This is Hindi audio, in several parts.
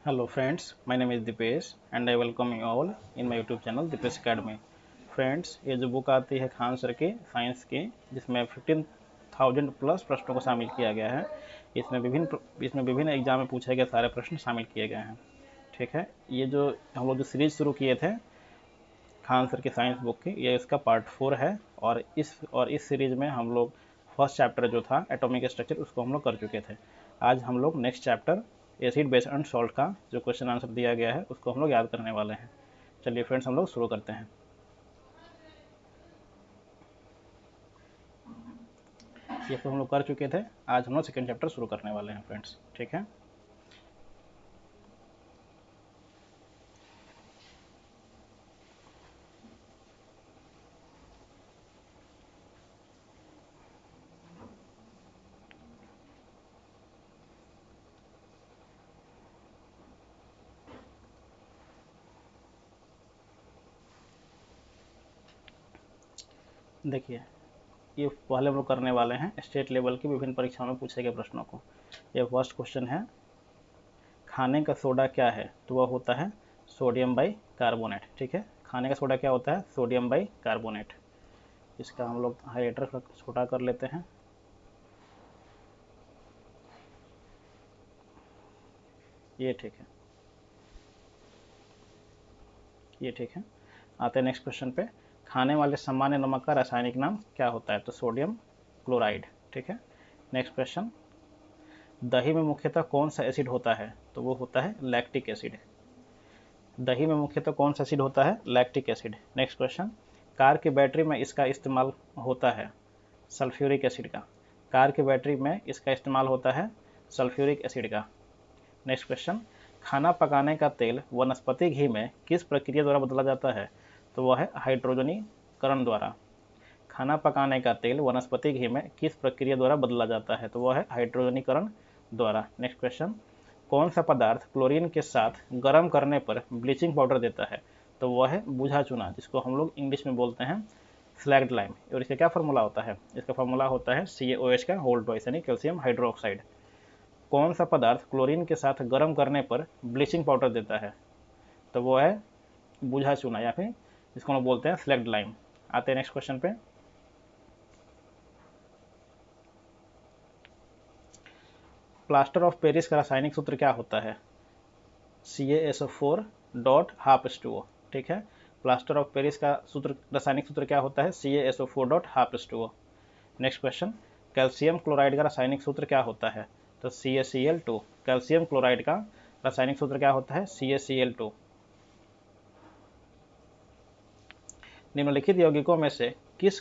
Hello friends, my name is Dipesh and I welcome you all in my YouTube channel Dipesh Academy. Friends, ये जो बुक आती है खान सर की साइंस की, जिसमें 15,000 प्लस प्रश्नों को शामिल किया गया है। इसमें विभिन्न एग्जाम में पूछे गए सारे प्रश्न शामिल किए गए हैं। ठीक है, ये जो हम लोग जो सीरीज शुरू किए थे खान सर की साइंस बुक की, ये इसका पार्ट 4 है। और इस सीरीज में हम लोग फर्स्ट चैप्टर जो था एटॉमिक स्ट्रक्चर, उसको हम लोग कर चुके थे। आज हम लोग next chapter acid base and salt का जो क्वेश्चन आंसर दिया गया है उसको हम लोग याद करने वाले हैं। चलिए फ्रेंड्स, हम लोग शुरू करते हैं। ये तो हम लोग कर चुके थे। आज हम लोग सेकेंड चैप्टर शुरू करने वाले हैं फ्रेंड्स। ठीक है, देखिए ये पहले हम लोग करने वाले हैं स्टेट लेवल की विभिन्न परीक्षाओं में पूछे गए प्रश्नों को। ये फर्स्ट क्वेश्चन है, खाने का सोडा क्या है? तो वह होता है सोडियम बाई कार्बोनेट। ठीक है, खाने का सोडा क्या होता है? Sodium by carbonate. इसका हम लोग हाइलाइटर छोटा कर लेते हैं। ये ठीक है, ये ठीक है। आते हैं नेक्स्ट क्वेश्चन पे। खाने वाले सामान्य नमक का रासायनिक नाम क्या होता है? तो सोडियम क्लोराइड। ठीक है, नेक्स्ट क्वेश्चन, दही में मुख्यतः कौन सा एसिड होता है? तो वो होता है लैक्टिक एसिड। दही में मुख्यतः कौन सा एसिड होता है? Lactic acid. Next question, car की बैटरी में इसका इस्तेमाल होता है सल्फ्यूरिक एसिड का। कार की बैटरी में इसका इस्तेमाल होता है सल्फ्यूरिक एसिड का। नेक्स्ट क्वेश्चन, खाना पकाने का तेल वनस्पति घी में किस प्रक्रिया द्वारा बदला जाता है? तो वह है हाइड्रोजनीकरण द्वारा। खाना पकाने का तेल वनस्पति घी में किस प्रक्रिया द्वारा बदला जाता है? तो वह है हाइड्रोजनीकरण द्वारा। नेक्स्ट क्वेश्चन, कौन सा पदार्थ क्लोरीन के साथ गर्म करने पर ब्लीचिंग पाउडर देता है? तो वह है बुझा चूना, जिसको हम लोग इंग्लिश में बोलते हैं स्लैग्ड लाइम। और इसका क्या फार्मूला होता है? इसका फार्मूला होता है CaOH का होल ट्वाइस यानी कैल्शियम हाइड्रोक्साइड। कौन सा पदार्थ क्लोरीन के साथ गर्म करने पर ब्लीचिंग पाउडर देता है? तो वो है बुझा चूना या फिर इसको हम बोलते हैं स्लैग्ड लाइम। आते हैं नेक्स्ट क्वेश्चन पे। प्लास्टर ऑफ पेरिस का रासायनिक सूत्र क्या होता है? CaSO4 dot half H2O। ठीक है, प्लास्टर ऑफ पेरिस का सूत्र रासायनिक सूत्र क्या होता है? CaSO4 dot half H2O। Next question, calcium chloride का रासायनिक सूत्र क्या होता है? तो CaCl2। कैल्शियम क्लोराइड का रासायनिक सूत्र क्या होता है? CaCl2। निम्नलिखित यौगिकों में से किस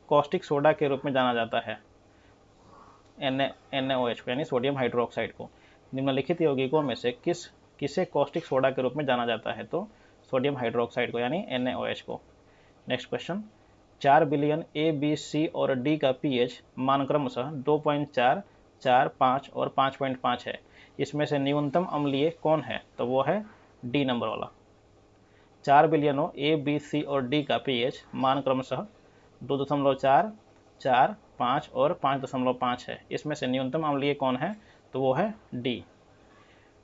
कॉस्टिक सोडा के रूप में जाना जाता है NaOH को यानी सोडियम हाइड्रोक्साइड को? निम्नलिखित यौगिकों में से किसे कॉस्टिक सोडा के रूप में जाना जाता है? तो सोडियम हाइड्रोक्साइड को यानी NaOH को। Next question, 4 billion A, B, C और D का pH मान क्रमशः 2.4, 4, 5 और 5.5 है। इसमें से न्यूनतम अम्लीय कौन है? तो वो है D नंबर वाला। 4 बिलियनों A, B, C और D का pH मान क्रमशः 2.4, 4, 5 और 5.5 है। इसमें से न्यूनतम अम्लीय कौन है? तो वो है D।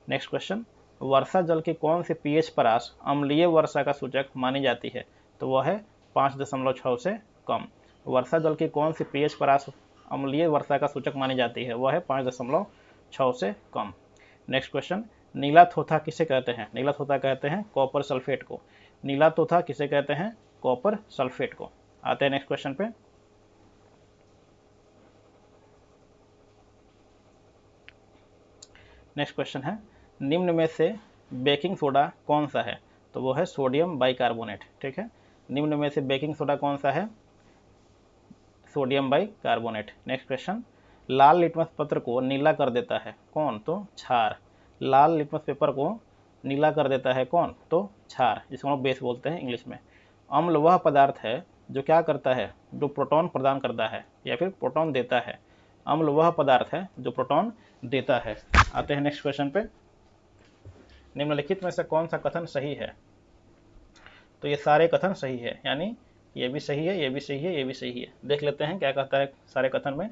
नेक्स्ट क्वेश्चन, वर्षा जल की कौन सी pH परास अम्लीय वर्षा का सूचक मानी जाती है? तो वह है 5.6 से कम। वर्षा जल की कौन सी pH परास अम्लीय वर्षा का सूचक मानी जाती है? वह है 5.6 से कम। नेक्स्ट क्वेश्चन, नीला थोथा किसे कहते हैं? नीला थोथा कहते हैं कॉपर सल्फेट को। नीला थोथा किसे कहते हैं? कॉपर सल्फेट को। आते हैं नेक्स्ट क्वेश्चन पे। नेक्स्ट क्वेश्चन है, निम्न में से बेकिंग सोडा कौन सा है? तो वो है सोडियम बाइकार्बोनेट। ठीक है, निम्न में से बेकिंग सोडा कौन सा है? Sodium bicarbonate. नेक्स्ट क्वेश्चन, लाल लिटमस पत्र को नीला कर देता है कौन? तो क्षार। लाल लिटमस पेपर को नीला कर देता है कौन? तो क्षार, जिसको हम बेस बोलते हैं इंग्लिश में। अम्ल वह पदार्थ है जो क्या करता है? जो प्रोटॉन प्रदान करता है या फिर प्रोटॉन देता है। अम्ल वह पदार्थ है जो प्रोटॉन देता है। आते हैं नेक्स्ट क्वेश्चन पे। निम्नलिखित में से कौन सा कथन सही है? तो ये सारे कथन सही है, यानी ये भी सही है, ये भी सही है, ये भी सही है। देख लेते हैं क्या कहता है सारे कथन में।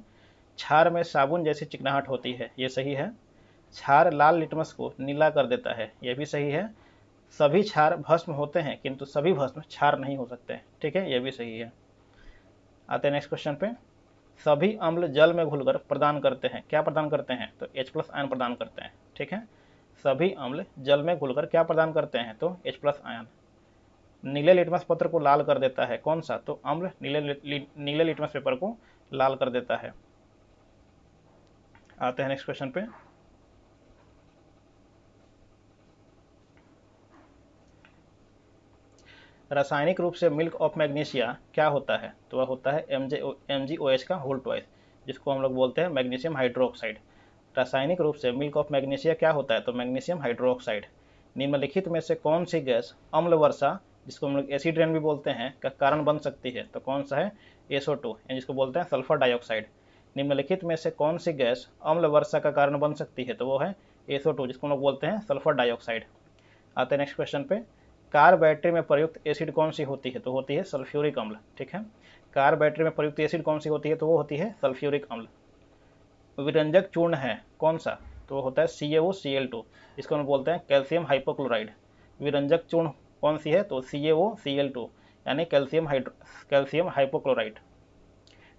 क्षार में साबुन जैसी चिकनाहट होती है, ये सही है। क्षार लाल लिटमस को नीला कर देता है, यह भी सही है। सभी क्षार भस्म होते हैं किंतु सभी भस्म क्षार नहीं हो सकते, ठीक है, यह भी सही है। आते हैं नेक्स्ट क्वेश्चन पे। सभी अम्ल जल में घुलकर प्रदान करते हैं, क्या प्रदान करते हैं? तो H+ आयन प्रदान करते हैं, ठीक है। सभी अम्ल जल में घुलकर क्या प्रदान करते हैं? तो H+ आयन। नीले लिटमस पत्र को लाल कर देता है, कौन सा? तो अम्ल नीले लिटमस पेपर को लाल कर देता है। आते हैं नेक्स्ट क्वेश्चन पे। रासायनिक रूप से मिल्क ऑफ मैग्नीशिया क्या होता है? तो वह होता है MgOH का होल ट्वाइस, जिसको हम लोग बोलते हैं मैग्नीशियम हाइड्रोक्साइड। रासायनिक रूप से मिल्क ऑफ मैग्नीशिया क्या होता है? तो मैग्नीशियम हाइड्रोक्साइड। निम्नलिखित में से कौन सी गैस अम्ल वर्षा, जिसको हम लोग एसिड रेन भी बोलते हैं, का कारण बन सकती है? तो कौन सा है? SO2, जिसको बोलते हैं सल्फर डाइऑक्साइड। निम्नलिखित में से कौन सी गैस अम्ल वर्षा का कारण बन सकती है? तो वो है SO2, जिसको हम लोग बोलते हैं सल्फर डाइऑक्साइड। आते हैं नेक्स्ट क्वेश्चन पे। कार बैटरी में प्रयुक्त एसिड कौन सी होती है? तो होती है सल्फ्यूरिक अम्ल, ठीक है। कार बैटरी में प्रयुक्त एसिड कौन सी होती है? तो वो होती है सल्फ्यूरिक अम्ल। विरंजक चूर्ण है कौन सा? तो वो होता है CaOCl2, इसको हम बोलते हैं कैल्शियम हाइपोक्लोराइड। विरंजक चूर्ण कौन सी है? तो CaOCl2 यानी calcium hypochloride.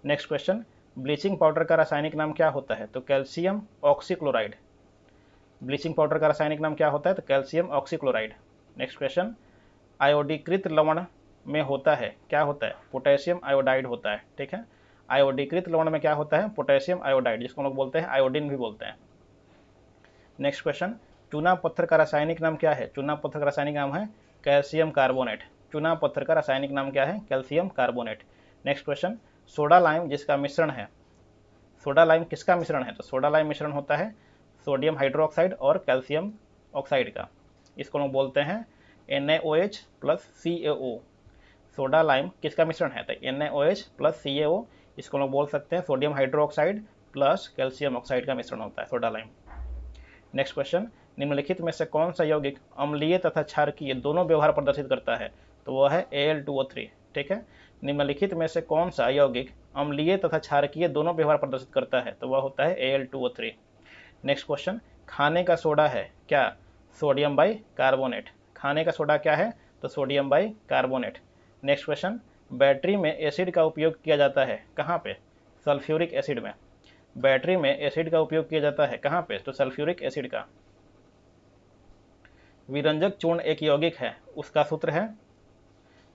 Next question. Bleaching powder का रासायनिक नाम क्या होता है? तो कैल्शियम ऑक्सीक्लोराइड। ब्लीचिंग पाउडर का रासायनिक नाम क्या होता है? तो कैल्शियम ऑक्सीक्लोराइड। Next question. आयोडीकृत लवण में होता है, क्या होता है? पोटेशियम आयोडाइड होता है, ठीक है। आयोडीकृत लवण में क्या होता है? पोटेशियम आयोडाइड, जिसको हम लोग बोलते हैं आयोडीन भी बोलते हैं। Next question. चूना पत्थर का रासायनिक नाम क्या है? चूना पत्थर का रासायनिक नाम है कैल्शियम कार्बोनेट। चूना पत्थर का रासायनिक नाम क्या है? Calcium carbonate. Next question. Soda lime जिसका मिश्रण है, सोडा लाइम किसका मिश्रण है? तो सोडा लाइम मिश्रण होता है सोडियम हाइड्रोक्साइड और कैल्शियम ऑक्साइड का, इसको हम बोलते हैं NaOH + CaO। सोडा लाइम किसका मिश्रण है? तो NaOH + CaO, इसको हम बोल सकते हैं sodium hydroxide plus calcium oxide का मिश्रण होता है सोडा लाइम। Next question. निम्नलिखित में से कौन सा यौगिक अम्लीय तथा क्षारकीय दोनों व्यवहार प्रदर्शित करता है? तो वह है Al2O3, ठीक है। निम्नलिखित में से कौन सा यौगिक अम्लीय तथा क्षारकीय दोनों व्यवहार प्रदर्शित करता है? तो वह होता है Al2O3। Next question. खाने का सोडा है क्या? Sodium bicarbonate. खाने का सोडा क्या है? तो sodium bicarbonate. Next question. Battery में एसिड का उपयोग किया जाता है कहाँ पे? सल्फ्यूरिक एसिड में। बैटरी में एसिड का उपयोग किया जाता है कहाँ पे? तो सल्फ्यूरिक एसिड का। विरंजक चूर्ण एक यौगिक है, उसका सूत्र है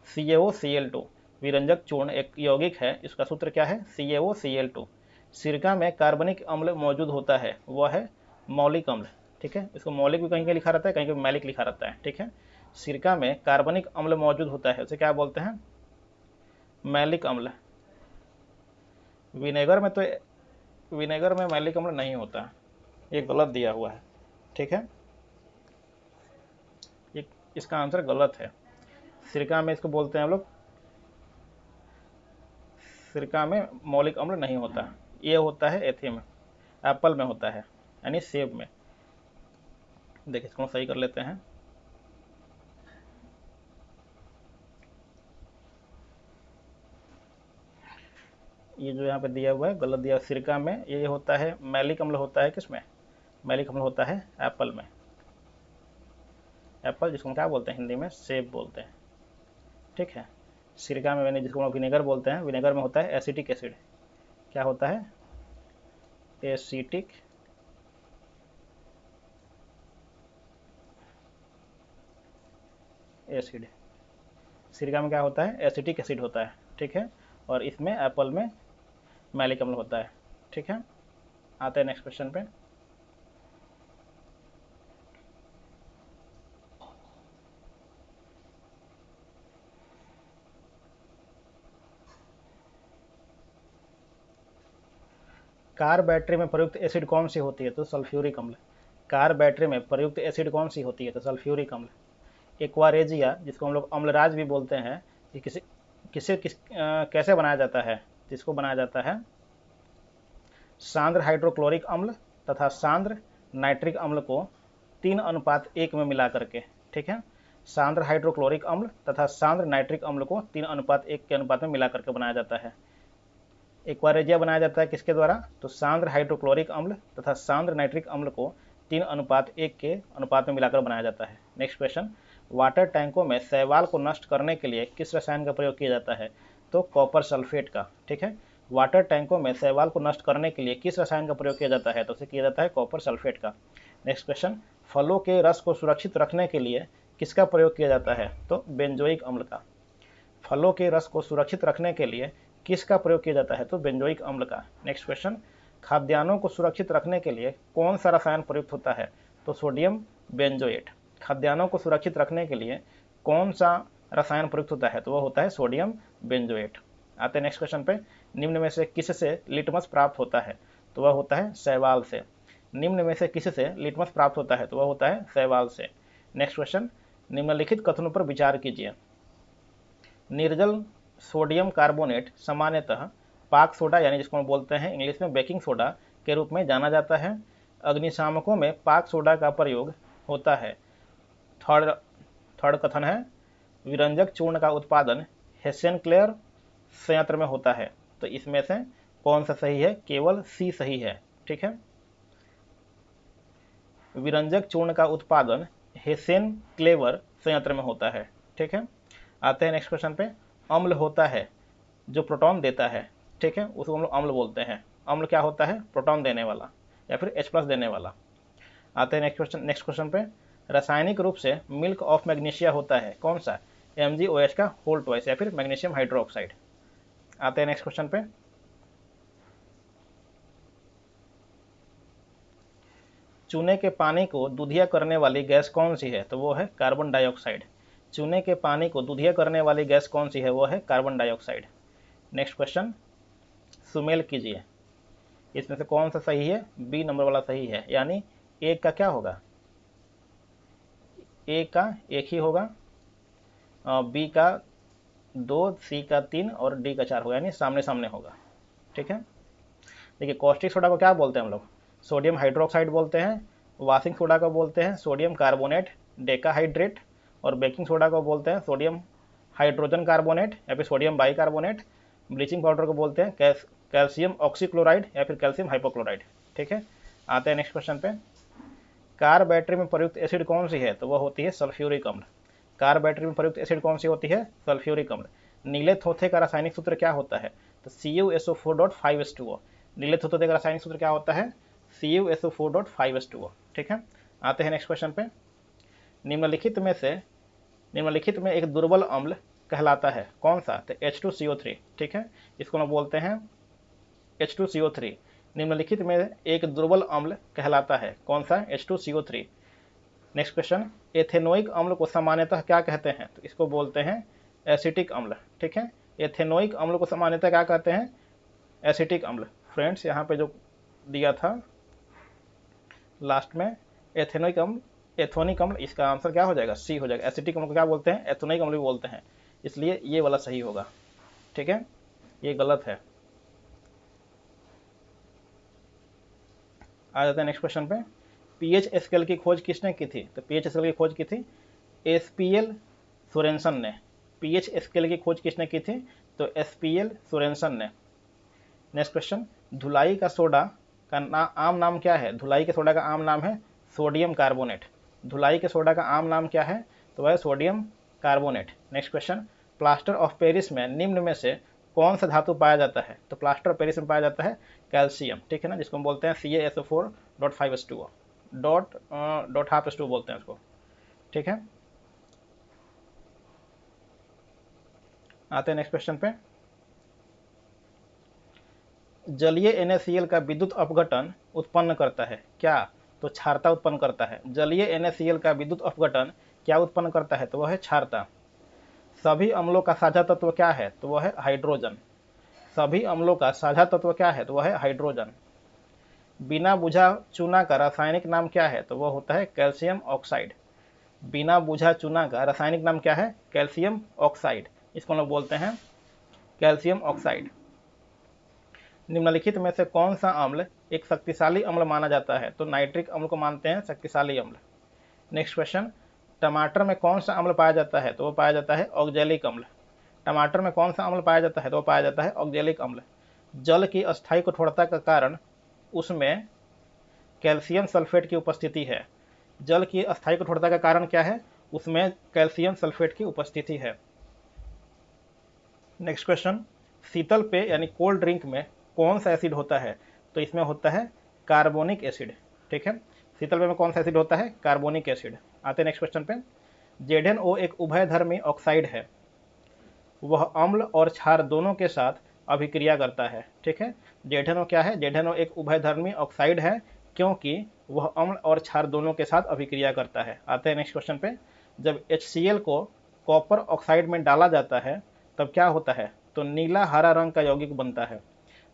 CaOCl2। विरंजक चूर्ण एक यौगिक है, इसका सूत्र क्या है? CaOCl2। सिरका में कार्बनिक अम्ल मौजूद होता है, वह है मौलिक अम्ल, ठीक है। इसको मौलिक भी कहीं कहीं लिखा रहता है, कहीं कहीं मैलिक लिखा रहता है, ठीक है। सिरका में कार्बनिक अम्ल मौजूद होता है, उसे क्या बोलते हैं? मैलिक अम्ल। विनेगर में मैलिक अम्ल नहीं होता, ये गलत दिया हुआ है, ठीक है, ये इसका आंसर गलत है। सिरका में इसको बोलते हैं हम लोग, सिरका में मौलिक अम्ल नहीं होता, ये होता है एथी में, एप्पल में होता है, यानी सेब में। देखिए इसको सही कर लेते हैं। ये जो यहाँ पे दिया हुआ है गलत दिया। सिरका में ये होता है मैलिक अम्ल होता है, किसमें? मैलिक अम्ल होता है एप्पल में। एप्पल जिसको हम क्या बोलते हैं हिंदी में? सेब बोलते हैं, ठीक है। सिरका में मैंने जिसको हम विनेगर बोलते हैं, विनेगर में होता है एसिटिक एसिड। क्या होता है? Acetic acid. सिरका में क्या होता है? एसिटिक एसिड होता है, ठीक है। और इसमें एप्पल में मैलिक अम्ल होता है, ठीक है। आते हैं नेक्स्ट क्वेश्चन पे। कार बैटरी में प्रयुक्त एसिड कौन सी होती है? तो सल्फ्यूरिक अम्ल। कार बैटरी में प्रयुक्त एसिड कौन सी होती है? तो सल्फ्यूरिक अम्ल। एक्वारेजिया जिसको हम लोग अम्लराज भी बोलते हैं, ये कैसे बनाया जाता है? जिसको बनाया जाता है सांद्र हाइड्रोक्लोरिक अम्ल तथा सांद्र नाइट्रिक अम्ल को 3:1 में मिला करके, ठीक है। सांद्र हाइड्रोक्लोरिक अम्ल तथा सांद्र नाइट्रिक अम्ल को 3:1 के अनुपात में मिला करके बनाया जाता है। एक्वारेजिया बनाया जाता है किसके द्वारा? तो सांद्र हाइड्रोक्लोरिक अम्ल तथा सांद्र नाइट्रिक अम्ल को 3:1 के अनुपात में मिलाकर बनाया जाता है। नेक्स्ट क्वेश्चन, वाटर टैंकों में शैवाल को नष्ट करने के लिए किस रसायन का प्रयोग किया जाता है? तो कॉपर सल्फेट का। ठीक है, वाटर टैंकों में शैवाल को नष्ट करने के लिए किस रसायन का प्रयोग किया जाता है? तो उसे किया जाता है कॉपर सल्फेट का। नेक्स्ट क्वेश्चन, फलों के रस को सुरक्षित रखने के लिए किसका प्रयोग किया जाता है? तो बेंजोइक अम्ल का। फलों के रस को सुरक्षित रखने के लिए किसका प्रयोग किया जाता है? तो बेंजोइक अम्ल का। नेक्स्ट क्वेश्चन, खाद्यान्नों को सुरक्षित रखने के लिए कौन सा रसायन प्रयुक्त होता है? तो सोडियम बेंजोएट। खाद्यान्नों को सुरक्षित रखने के लिए कौन सा रसायन प्रयुक्त होता है? तो वह होता है सोडियम बेंजोएट। आते हैं नेक्स्ट क्वेश्चन पे, निम्न में से किससे लिटमस प्राप्त होता है? तो वह होता है शैवाल से। निम्न में से किससे लिटमस प्राप्त होता है? तो वह होता है शैवाल से। नेक्स्ट क्वेश्चन, निम्नलिखित कथनों पर विचार कीजिए। निर्जल सोडियम कार्बोनेट सामान्यतः पाक सोडा यानी जिसको हम बोलते हैं इंग्लिश में बेकिंग सोडा के रूप में जाना जाता है। अग्निशामकों में पाक सोडा का प्रयोग होता है। थर्ड कथन है, विरंजक चूर्ण का उत्पादन हेसेन-क्लेयर संयंत्र में होता है। तो इसमें से कौन सा सही है? केवल सी सही है। ठीक है, विरंजक चूर्ण का उत्पादन हेसेन-क्लेयर संयंत्र में होता है। ठीक है, आते हैं नेक्स्ट क्वेश्चन पे, अम्ल होता है जो प्रोटॉन देता है। ठीक है, उसको हम लोग अम्ल बोलते हैं। अम्ल क्या होता है? प्रोटॉन देने वाला या फिर H+ देने वाला। आते हैं नेक्स्ट क्वेश्चन पे, रासायनिक रूप से मिल्क ऑफ मैग्नीशिया होता है कौन सा? MgOH का होल ट्वाइस या फिर मैग्नीशियम हाइड्रोक्साइड। आते हैं नेक्स्ट क्वेश्चन पे, चूने के पानी को दूधिया करने वाली गैस कौन सी है? तो वो है कार्बन डाइऑक्साइड। चूने के पानी को दूधिया करने वाली गैस कौन सी है? वो है carbon dioxide. Next question, Sumel कीजिए, इसमें से कौन सा सही है? बी नंबर वाला सही है, यानी एक का क्या होगा? ए का एक ही होगा, बी का 2, सी का 3 और डी का 4 होगा, यानी सामने सामने होगा। ठीक है, देखिए कॉस्टिक सोडा को क्या बोलते हैं हम लोग? सोडियम हाइड्रोक्साइड बोलते हैं। वाशिंग सोडा को बोलते हैं सोडियम कार्बोनेट डेकाहाइड्रेट, और बेकिंग सोडा को बोलते हैं सोडियम हाइड्रोजन कार्बोनेट या फिर सोडियम बाइकार्बोनेट। ब्लीचिंग पाउडर को बोलते हैं कैल्शियम ऑक्सीक्लोराइड या फिर कैल्शियम हाइपोक्लोराइड। ठीक है, आते हैं नेक्स्ट क्वेश्चन पे, कार बैटरी में प्रयुक्त एसिड कौन सी है? तो वह होती है सल्फ्यूरिक अम्ल। कार बैटरी में प्रयुक्त एसिड कौन सी होती है? सल्फ्यूरिक अम्ल। नीले थोथे का रासायनिक सूत्र क्या होता है? तो CuSO4.5H2O। नीले थोथे का रासायनिक सूत्र क्या होता है? CuSO4.5H2O। ठीक है, आते हैं नेक्स्ट क्वेश्चन पे, निम्नलिखित में एक दुर्बल अम्ल कहलाता है कौन सा? तो H2CO3। ठीक है, इसको हम बोलते हैं H2CO3। निम्नलिखित में एक दुर्बल अम्ल कहलाता है कौन सा? H2CO3। नेक्स्ट क्वेश्चन, एथेनोइक अम्ल को सामान्यतः क्या कहते हैं? तो इसको बोलते हैं एसिटिक अम्ल। ठीक है, एथेनोइक अम्ल को सामान्यतः क्या कहते हैं? एसिटिक अम्ल। फ्रेंड्स, यहाँ पे जो दिया था लास्ट में एथेनोइक अम्ल, एथोनिक अम्ल, इसका आंसर क्या हो जाएगा? सी हो जाएगा। एसिटिक अम्ल को क्या बोलते हैं? एथोनिक अम्ल भी बोलते हैं, इसलिए ये वाला सही होगा। ठीक है, ये गलत है। आ जाते हैं नेक्स्ट क्वेश्चन पे, पीएच स्केल की खोज किसने की थी? तो पीएच स्केल की खोज की थी SPL सोरेनसन ने। पीएच स्केल की खोज किसने की थी? तो SPL सोरेनसन ने। नेक्स्ट क्वेश्चन, धुलाई का सोडा का आम नाम क्या है? धुलाई के सोडा का आम नाम है सोडियम कार्बोनेट। धुलाई के सोडा का आम नाम क्या है? तो वह है sodium carbonate. Next question, plaster of Paris में निम्न में से कौन सा धातु पाया जाता है? तो प्लास्टर ऑफ पेरिस में पाया जाता है कैल्शियम। ठीक है ना, जिसको हम बोलते हैं CaSO4.5H2O, डॉट हाफ H2O बोलते हैं उसको। ठीक है, आते हैं नेक्स्ट क्वेश्चन पे, जलीय NaCl का विद्युत अपघटन उत्पन्न करता है क्या? तो क्षारता उत्पन्न करता है। जलीय NaCl का विद्युत अपघटन क्या उत्पन्न करता है? तो वह है क्षारता। सभी अम्लों का साझा तत्व क्या है? तो वह है हाइड्रोजन। सभी अम्लों का साझा तत्व क्या है? तो वह है हाइड्रोजन। बिना बुझा चूना का रासायनिक नाम क्या है? तो वह होता है कैल्शियम ऑक्साइड। बिना बुझा चूना का रासायनिक नाम क्या है? Calcium oxide. इसको हम लोग बोलते हैं कैल्शियम ऑक्साइड। निम्नलिखित में से कौन सा अम्ल एक शक्तिशाली अम्ल माना जाता है? तो नाइट्रिक अम्ल को मानते हैं शक्तिशाली अम्ल। नेक्स्ट क्वेश्चन, टमाटर में कौन सा अम्ल पाया जाता है? तो वो पाया जाता है ऑक्जेलिक अम्ल। टमाटर में कौन सा अम्ल पाया जाता है? तो वो पाया जाता है ऑक्जेलिक अम्ल। जल की अस्थायी कठोरता का कारण उसमें कैल्शियम सल्फेट की उपस्थिति है। जल की अस्थायी कठोरता का कारण क्या है? उसमें कैल्शियम सल्फेट की उपस्थिति है। नेक्स्ट क्वेश्चन, शीतल पेय यानी कोल्ड ड्रिंक में कौन सा एसिड होता है? तो इसमें होता है कार्बोनिक एसिड। ठीक है, शीतल पेय में कौन सा एसिड होता है? Carbonic acid. आते हैं नेक्स्ट क्वेश्चन पे। ZnO एक उभयधर्मी ऑक्साइड है, वह अम्ल और क्षार दोनों के साथ अभिक्रिया करता है। ठीक है, ZnO क्या है? ZnO एक उभयधर्मी ऑक्साइड है क्योंकि वह अम्ल और क्षार दोनों के साथ अभिक्रिया करता है। आते हैं नेक्स्ट क्वेश्चन पे। जब HCl को कॉपर ऑक्साइड में डाला जाता है तब क्या होता है? तो नीला हरा रंग का यौगिक बनता है।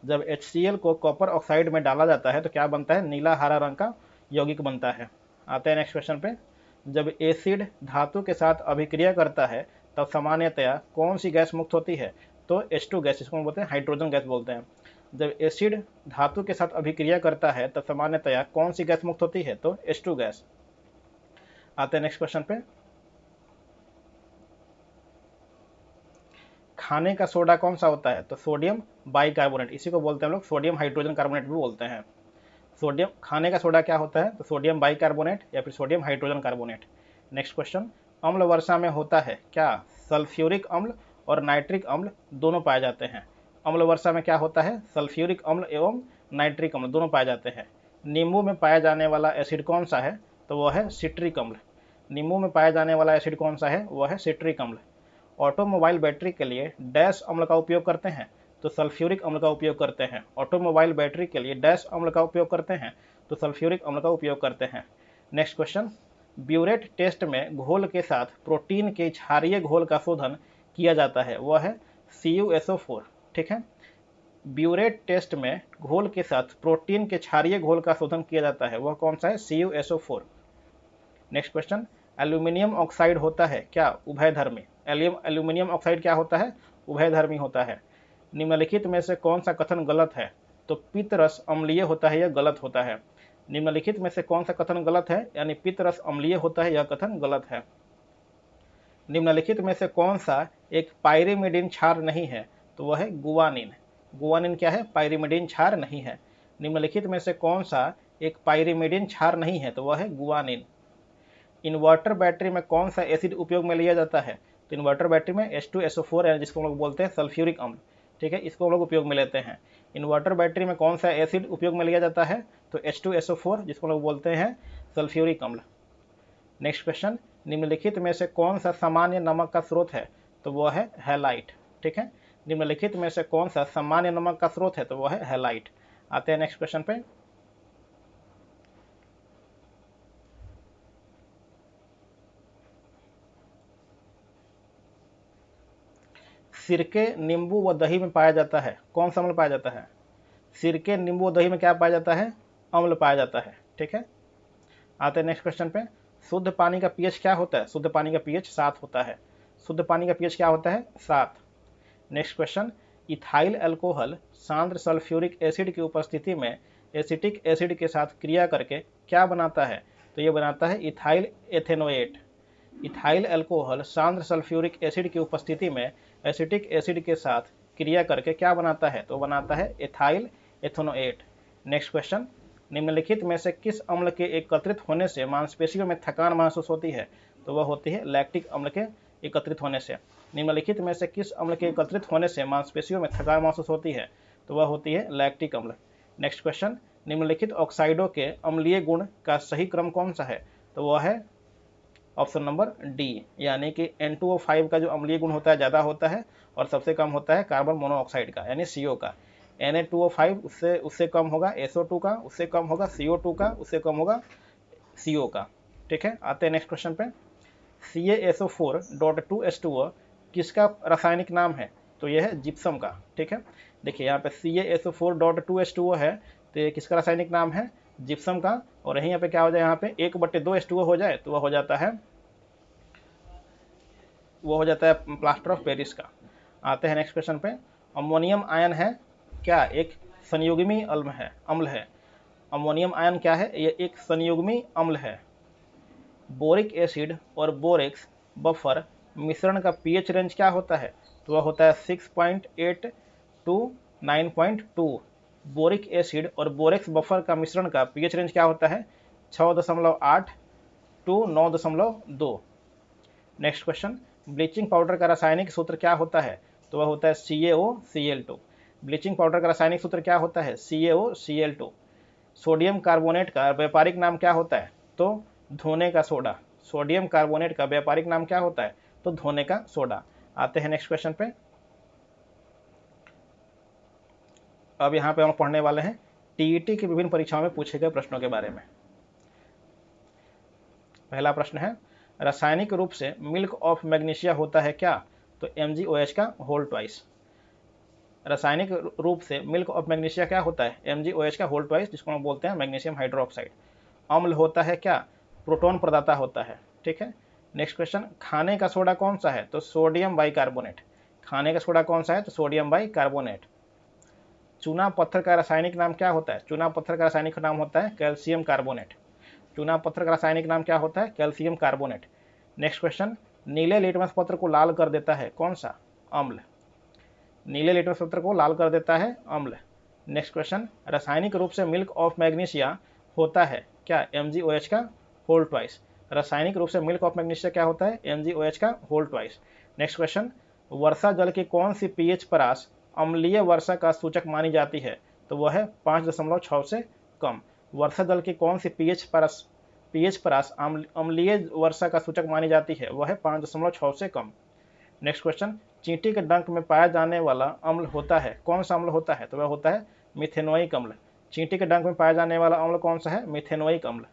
जब HCl को कॉपर ऑक्साइड में डाला जाता है तो क्या बनता है? नीला हरा रंग का यौगिक बनता है। आते हैं नेक्स्ट क्वेश्चन पे। जब एसिड धातु के साथ अभिक्रिया करता है तब सामान्यतया कौन सी गैस मुक्त होती है? तो H2 गैस, इसको बोलते हैं हाइड्रोजन गैस बोलते हैं। जब एसिड धातु के साथ अभिक्रिया करता है तब सामान्यतया कौन सी गैस मुक्त होती है? तो H2 गैस। आते हैं नेक्स्ट क्वेश्चन पे। खाने का सोडा कौन सा होता है? तो सोडियम बाइकार्बोनेट, इसी को बोलते हैं हम लोग सोडियम हाइड्रोजन कार्बोनेट भी बोलते हैं। सोडियम, खाने का सोडा क्या होता है? तो सोडियम बाइकार्बोनेट या फिर sodium hydrogen carbonate. Next question, अम्ल वर्षा में होता है क्या? सल्फ्यूरिक अम्ल और नाइट्रिक अम्ल दोनों पाए जाते हैं। अम्ल वर्षा में क्या होता है? सल्फ्यूरिक अम्ल एवं नाइट्रिक अम्ल दोनों पाए जाते हैं। नींबू में पाया जाने वाला एसिड कौन सा है? तो वह है सिट्रिक अम्ल। नींबू में पाया जाने वाला एसिड कौन सा है? वह है सिट्रिक अम्ल। ऑटोमोबाइल बैटरी के लिए डैश अम्ल का उपयोग करते हैं? तो सल्फ्यूरिक अम्ल का उपयोग करते हैं। ऑटोमोबाइल बैटरी के लिए डैश अम्ल का उपयोग करते हैं? तो सल्फ्यूरिक अम्ल का उपयोग करते हैं। नेक्स्ट क्वेश्चन, ब्यूरेट टेस्ट में घोल के साथ प्रोटीन के क्षारीय घोल का शोधन किया जाता है, वह है CuSO4। ठीक है, ब्यूरेट टेस्ट में घोल के साथ प्रोटीन के क्षारीय घोल का शोधन किया जाता है, वह कौन सा है? CuSO4। Next question, aluminium oxide होता है क्या? उभयधर्मी। एल्यूमिनियम ऑक्साइड क्या होता है? उभयधर्मी होता है। निम्नलिखित में से कौन सा कथन गलत है? तो पित्तरस अम्लीय होता है, यह गलत होता है। निम्नलिखित में से कौन सा कथन गलत है? यानी पित्तरस अम्लीय होता है, यह कथन गलत है। निम्नलिखित में से कौन सा एक पाइरिमिडीन क्षार नहीं है? तो वह है गुआनिन। गुआनिन क्या है? पाइरिमिडीन क्षार नहीं है। निम्नलिखित में से कौन सा एक पाइरिमिडीन क्षार नहीं है? तो वह है गुआनिन। इन्वर्टर बैटरी में कौन सा एसिड उपयोग में लिया जाता है? तो इन्वर्टर बैटरी में H2SO4 है, जिसको हम लोग बोलते हैं सल्फ्यूरिक अम्ल। ठीक है, इसको हम लोग उपयोग में लेते हैं। इन्वर्टर बैटरी में कौन सा एसिड उपयोग में लिया जाता है? तो H2SO4, जिसको हम लोग बोलते हैं सल्फ्यूरिक अम्ल। नेक्स्ट क्वेश्चन, निम्नलिखित में से कौन सा सामान्य नमक का स्रोत है? तो वह है हैलाइट। ठीक है, निम्नलिखित में से कौन सा सामान्य नमक का स्रोत है? तो वह है हैलाइट। आते हैं नेक्स्ट क्वेश्चन पे। सिरके, नींबू व दही में पाया जाता है, कौन सा अम्ल पाया जाता है? सिरके, नींबू व दही में क्या पाया जाता है? अम्ल पाया जाता है। ठीक है, आते हैं नेक्स्ट क्वेश्चन पे। शुद्ध पानी का पीएच क्या होता है? शुद्ध पानी का पीएच 7 होता है। शुद्ध पानी का पीएच क्या होता है? 7। नेक्स्ट क्वेश्चन, इथाइल अल्कोहल सांद्र सल्फ्यूरिक एसिड की उपस्थिति में एसिटिक एसिड के साथ क्रिया करके क्या बनाता है? तो ये बनाता है इथाइल एथेनोएट। इथाइल अल्कोहल सांद्र सल्फ्यूरिक एसिड की उपस्थिति में एसिटिक एसिड के साथ क्रिया करके क्या बनाता है? तो बनाता है इथाइल एथेनोएट। नेक्स्ट क्वेश्चन, निम्नलिखित में से किस अम्ल के एकत्रित होने से मांसपेशियों में थकान महसूस होती है? तो वह होती है लैक्टिक अम्ल के एकत्रित होने से। निम्नलिखित में से किस अम्ल के एकत्रित होने से मांसपेशियों में थकान महसूस होती है? तो वह होती है लैक्टिक अम्ल। नेक्स्ट क्वेश्चन, निम्नलिखित ऑक्साइडों के अम्लीय गुण का सही क्रम कौन सा है? तो वह है ऑप्शन नंबर डी, यानी कि N2O5 का जो अम्लीय गुण होता है ज़्यादा होता है और सबसे कम होता है कार्बन मोनोऑक्साइड का, यानी CO का। Na2O5 उससे कम होगा SO2 का, उससे कम होगा CO2 का, उससे कम होगा CO का। ठीक है, आते हैं नेक्स्ट क्वेश्चन पे। CaSO4.2H2O किसका रासायनिक नाम है? तो यह है जिप्सम का। ठीक है, देखिए यहाँ पे CaSO4.2H2O है, तो ये किसका रासायनिक नाम है? जिप्सम का। और यहीं पे क्या हो जाए? यहाँ पे 1/2H2O हो जाए तो वह हो जाता है प्लास्टर ऑफ पेरिस का। आते हैं नेक्स्ट क्वेश्चन पे। अमोनियम आयन है क्या? एक संयुग्मी अम्ल है। अमोनियम आयन क्या है? ये एक संयुग्मी अम्ल है। बोरिक एसिड और बोरेक्स बफर मिश्रण का पीएच रेंज क्या होता है? तो वह होता है 6.8 to 9.2। बोरिक एसिड और बोरेक्स बफर का मिश्रण का पीएच रेंज क्या होता है? 6.8 to 9.2। Next question, bleaching powder का रासायनिक सूत्र क्या होता है? तो वह होता है CaOCl2। ब्लीचिंग पाउडर का रासायनिक सूत्र क्या होता है? CaOCl2। सोडियम कार्बोनेट का व्यापारिक नाम क्या होता है? तो धोने का सोडा। सोडियम कार्बोनेट का व्यापारिक नाम क्या होता है? तो धोने का सोडा। आते हैं नेक्स्ट क्वेश्चन पे। अब यहाँ पे हम पढ़ने वाले हैं टीईटी की विभिन्न परीक्षाओं में पूछे गए प्रश्नों के बारे में। पहला प्रश्न है, रासायनिक रूप से मिल्क ऑफ मैग्नीशिया होता है क्या? तो MgOH का होल ट्वाइस। रासायनिक रूप से मिल्क ऑफ मैग्नीशिया क्या होता है? MgOH का होल ट्वाइस, जिसको हम बोलते हैं मैग्नीशियम हाइड्रोक्साइड। अम्ल होता है क्या? प्रोटॉन प्रदाता होता है। ठीक है। नेक्स्ट क्वेश्चन, खाने का सोडा कौन सा है? तो सोडियम बाइकार्बोनेट। खाने का सोडा कौन सा है? तो सोडियम बाइकार्बोनेट। चूना पत्थर का रासायनिक नाम क्या होता है? चूना पत्थर का रासायनिक नाम होता है कैल्शियम कार्बोनेट। चूना पत्थर का रासायनिक नाम क्या होता है? Calcium carbonate. नेक्स्ट क्वेश्चन, नीले लिटमस पत्र को लाल कर देता है कौन सा? अम्ल। नीले लिटमस पत्र को लाल कर देता है अम्ल। नेक्स्ट क्वेश्चन, रासायनिक रूप से मिल्क ऑफ मैग्नीशिया होता है क्या? MgOH का होल ट्वाइस। रासायनिक रूप से मिल्क ऑफ मैग्नीशिया क्या होता है? MgOH का होल ट्वाइस। नेक्स्ट क्वेश्चन, वर्षा जल की कौन सी पीएच परास अम्लीय वर्षा का सूचक मानी जाती है? तो वह है 5.6 से कम। वर्षा जल की कौन सी पीएच परास अम्लीय वर्षा का सूचक मानी जाती है? वह है 5.6 से कम। नेक्स्ट क्वेश्चन, चींटी के डंक में पाया जाने वाला अम्ल होता है कौन सा अम्ल होता है? तो वह होता है मिथेनोइक अम्ल। चींटी के डंक में पाया जाने वाला अम्ल कौन सा है? मिथेनोइक अम्ल।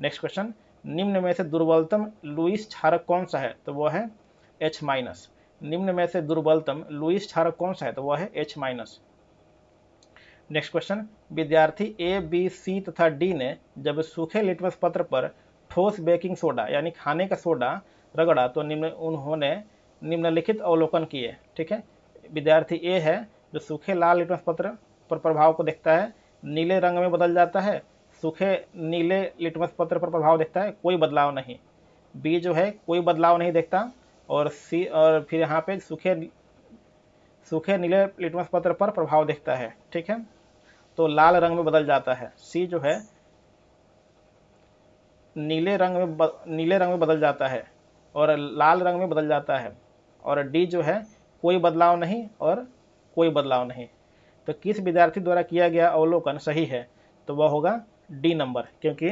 नेक्स्ट क्वेश्चन, निम्न में से दुर्बलतम लुईस क्षारक कौन सा है? तो वह है H-। निम्न में से दुर्बलतम लुईस क्षारक कौन सा है? तो वह है H-। नेक्स्ट क्वेश्चन, विद्यार्थी A, B, C तथा D ने जब सूखे लिटमस पत्र पर ठोस बेकिंग सोडा यानी खाने का सोडा रगड़ा तो उन्होंने निम्नलिखित अवलोकन किए। ठीक है। विद्यार्थी A है जो सूखे लाल लिटमस पत्र पर प्रभाव को देखता है, नीले रंग में बदल जाता है। सूखे नीले लिटमस पत्र पर प्रभाव देखता है, कोई बदलाव नहीं। B जो है कोई बदलाव नहीं देखता। और C और फिर यहाँ पे सूखे नीले लिटमस पत्र पर प्रभाव देखता है। ठीक है। तो लाल रंग में बदल जाता है। C जो है नीले रंग में बदल जाता है और लाल रंग में बदल जाता है। और D जो है कोई बदलाव नहीं और कोई बदलाव नहीं। तो किस विद्यार्थी द्वारा किया गया अवलोकन सही है? तो वह होगा D नंबर, क्योंकि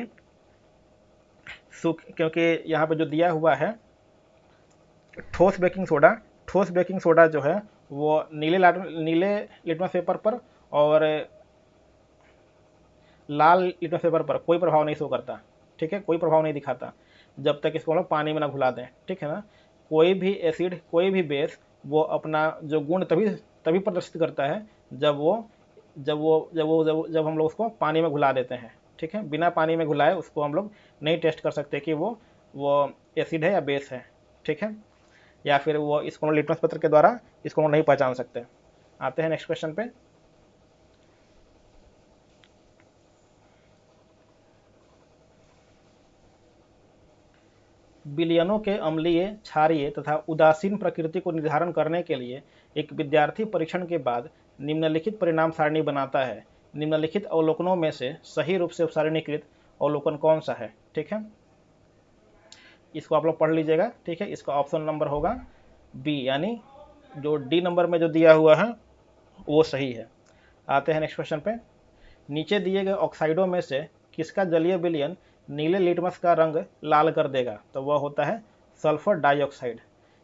यहाँ पे जो दिया हुआ है ठोस बेकिंग सोडा जो है वो नीले लिटमस पेपर पर और लाल लिटमस पेपर पर कोई प्रभाव नहीं शो करता। ठीक है, कोई प्रभाव नहीं दिखाता जब तक इसको हम लोग पानी में ना घुला दें। ठीक है ना। कोई भी एसिड, कोई भी बेस, वो अपना जो गुण तभी प्रदर्शित करता है जब हम लोग उसको पानी में घुला देते हैं। ठीक है। बिना पानी में घुलाए उसको हम लोग नहीं टेस्ट कर सकते कि वो एसिड है या बेस है। ठीक है। या फिर वो इसको लिटमस पत्र के द्वारा इसको नहीं पहचान सकते। आते हैं नेक्स्ट क्वेश्चन पे। विलयनों के अम्लीय, क्षारीय तथा उदासीन प्रकृति को निर्धारण करने के लिए एक विद्यार्थी परीक्षण के बाद निम्नलिखित परिणाम सारणी बनाता है। निम्नलिखित अवलोकनों में से सही रूप से सारणीकृत अवलोकन कौन सा है? ठीक है, इसको आप लोग पढ़ लीजिएगा। ठीक है, इसका ऑप्शन नंबर होगा बी, यानी जो डी नंबर में जो दिया हुआ है वो सही है। आते हैं नेक्स्ट क्वेश्चन पे। नीचे दिए गए ऑक्साइडों में से किसका जलीय विलयन नीले लिटमस का रंग लाल कर देगा? तो वह होता है सल्फर डाइऑक्साइड।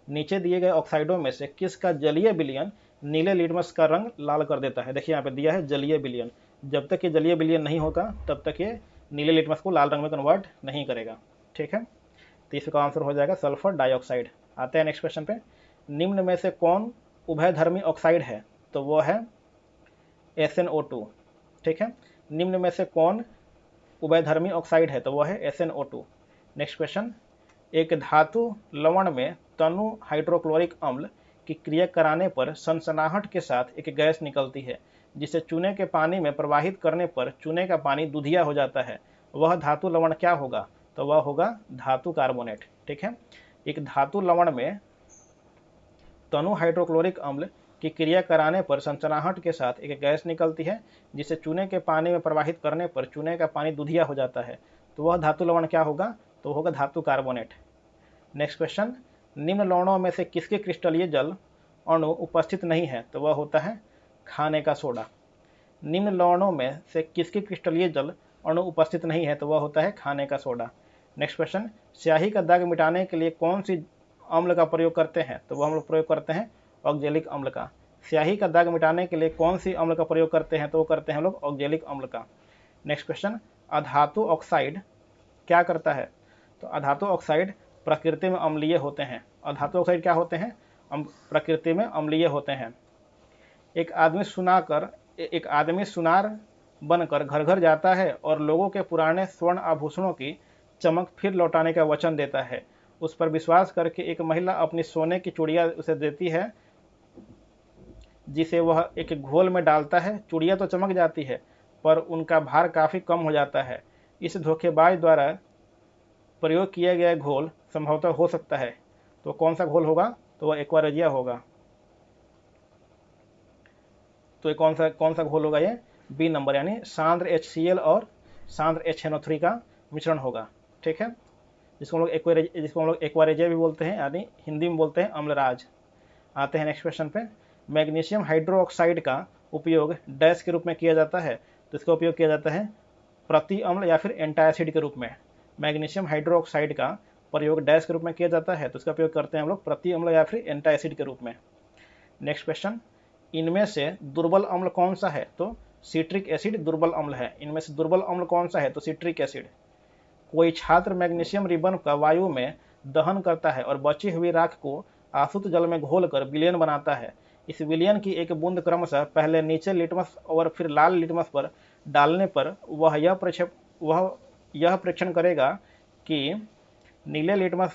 नीचे दिए गए ऑक्साइडों में से किसका जलीय विलयन नीले लिटमस का रंग लाल कर देता है? देखिए यहाँ पे दिया है जलीय विलयन। जब तक ये जलीय विलयन नहीं होगा तब तक ये नीले लिटमस को लाल रंग में कन्वर्ट नहीं करेगा। ठीक है, तो इसका आंसर हो जाएगा सल्फर डाइऑक्साइड। आते हैं नेक्स्ट क्वेश्चन पे। निम्न में से कौन उभयधर्मी ऑक्साइड है? तो वो है SnO2। ठीक है, निम्न में से कौन उभयधर्मी ऑक्साइड है? तो वह है SnO2। नेक्स्ट क्वेश्चन, एक धातु लवण में तनु हाइड्रोक्लोरिक अम्ल की क्रिया कराने पर सनसनाहट के साथ एक गैस निकलती है जिसे चूने के पानी में प्रवाहित करने पर चूने का पानी दूधिया हो जाता है। वह धातु लवण क्या होगा? तो वह होगा धातु कार्बोनेट। ठीक है, एक धातु लवण में तनु हाइड्रोक्लोरिक अम्ल की क्रिया कराने पर सनसनाहट के साथ एक गैस निकलती है जिसे चूने के पानी में प्रवाहित करने पर चूने का पानी दूधिया हो जाता है, तो वह धातु लवण क्या होगा? तो होगा धातु कार्बोनेट। नेक्स्ट क्वेश्चन, निम्न लवणों में से किसके क्रिस्टलीय जल अणु उपस्थित नहीं है? तो वह होता है खाने का सोडा। निम्न लवणों में से किसके क्रिस्टलीय जल अणु उपस्थित नहीं है? तो वह होता है खाने का सोडा। नेक्स्ट क्वेश्चन, स्याही का दाग मिटाने के लिए कौन सी अम्ल का प्रयोग करते हैं? तो वह हम लोग प्रयोग करते हैं ऑक्जेलिक अम्ल का। स्याही का दाग मिटाने के लिए कौन सी अम्ल का प्रयोग करते हैं? तो वो करते हैं हम लोग ऑक्जेलिक अम्ल का। नेक्स्ट क्वेश्चन, अधातु ऑक्साइड क्या करता है? तो अधातु ऑक्साइड प्रकृति में अम्लीय होते हैं। अधातु ऑक्साइड क्या होते हैं? प्रकृति में अम्लीय होते हैं। एक आदमी सुनार बनकर घर घर जाता है और लोगों के पुराने स्वर्ण आभूषणों की चमक फिर लौटाने का वचन देता है। उस पर विश्वास करके एक महिला अपनी सोने की चूड़ियां उसे देती है, जिसे वह एक घोल में डालता है। चूड़ियां तो चमक जाती है पर उनका भार काफी कम हो जाता है। इस धोखेबाज द्वारा प्रयोग किया गया घोल संभवतः हो सकता है, तो कौन सा घोल होगा? तो वह एक्वारेजिया होगा। तो कौन सा घोल होगा? ये बी नंबर, यानी सांद्र HCl और सांद्र HNO3 का मिश्रण होगा। ठीक है, जिसको हम लोग एक्वारेजिया भी बोलते हैं, यानी हिंदी में बोलते हैं अम्लराज। आते हैं नेक्स्ट क्वेश्चन पे। मैग्नीशियम हाइड्रोक्साइड का उपयोग डैश के रूप में किया जाता है? तो इसका उपयोग किया जाता है प्रति अम्ल या फिर एंटासिड के रूप में। मैग्नीशियम हाइड्रोक्साइड का प्रयोग डैश के रूप में किया जाता है, तो इसका उपयोग करते हैं हम लोग प्रति अम्ल या फिर एंटासिड के रूप में। नेक्स्ट क्वेश्चन, इनमें से दुर्बल अम्ल कौन सा है? तो सिट्रिक एसिड दुर्बल अम्ल है। इनमें से दुर्बल अम्ल कौन सा है? तो सिट्रिक एसिड। कोई छात्र मैग्नीशियम रिबन का वायु में दहन करता है और बची हुई राख को आसुत जल में घोलकर विलयन बनाता है। इस विलयन की एक बूंद क्रमशः पहले नीचे लिटमस और फिर लाल लिटमस पर डालने पर वह यह परीक्षण करेगा कि नीले लिटमस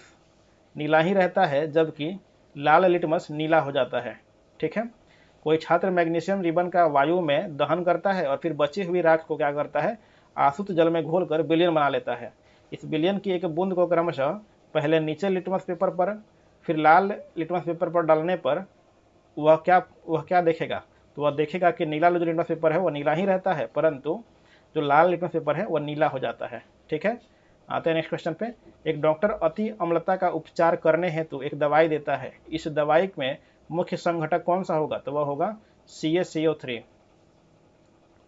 नीला ही रहता है जबकि लाल लिटमस नीला हो जाता है। ठीक है, कोई छात्र मैग्नीशियम रिबन का वायु में दहन करता है और फिर बची हुई राख को क्या करता है? आसुत जल में घोलकर विलयन बना लेता है। इस विलयन की एक बूंद को क्रमशः पहले नीचे लिटमस पेपर पर फिर लाल लिटमस पेपर पर डालने पर वह क्या देखेगा? तो वह देखेगा कि नीला जो लिटमस पेपर है वह नीला ही रहता है, परंतु जो लाल लिटमस पेपर है वह नीला हो जाता है। ठीक है, आते हैं नेक्स्ट क्वेश्चन पे। एक डॉक्टर अति अम्लता का उपचार करने हेतु एक दवाई देता है। इस दवाई में मुख्य संघटक कौन सा होगा? तो वह होगा CaCO3।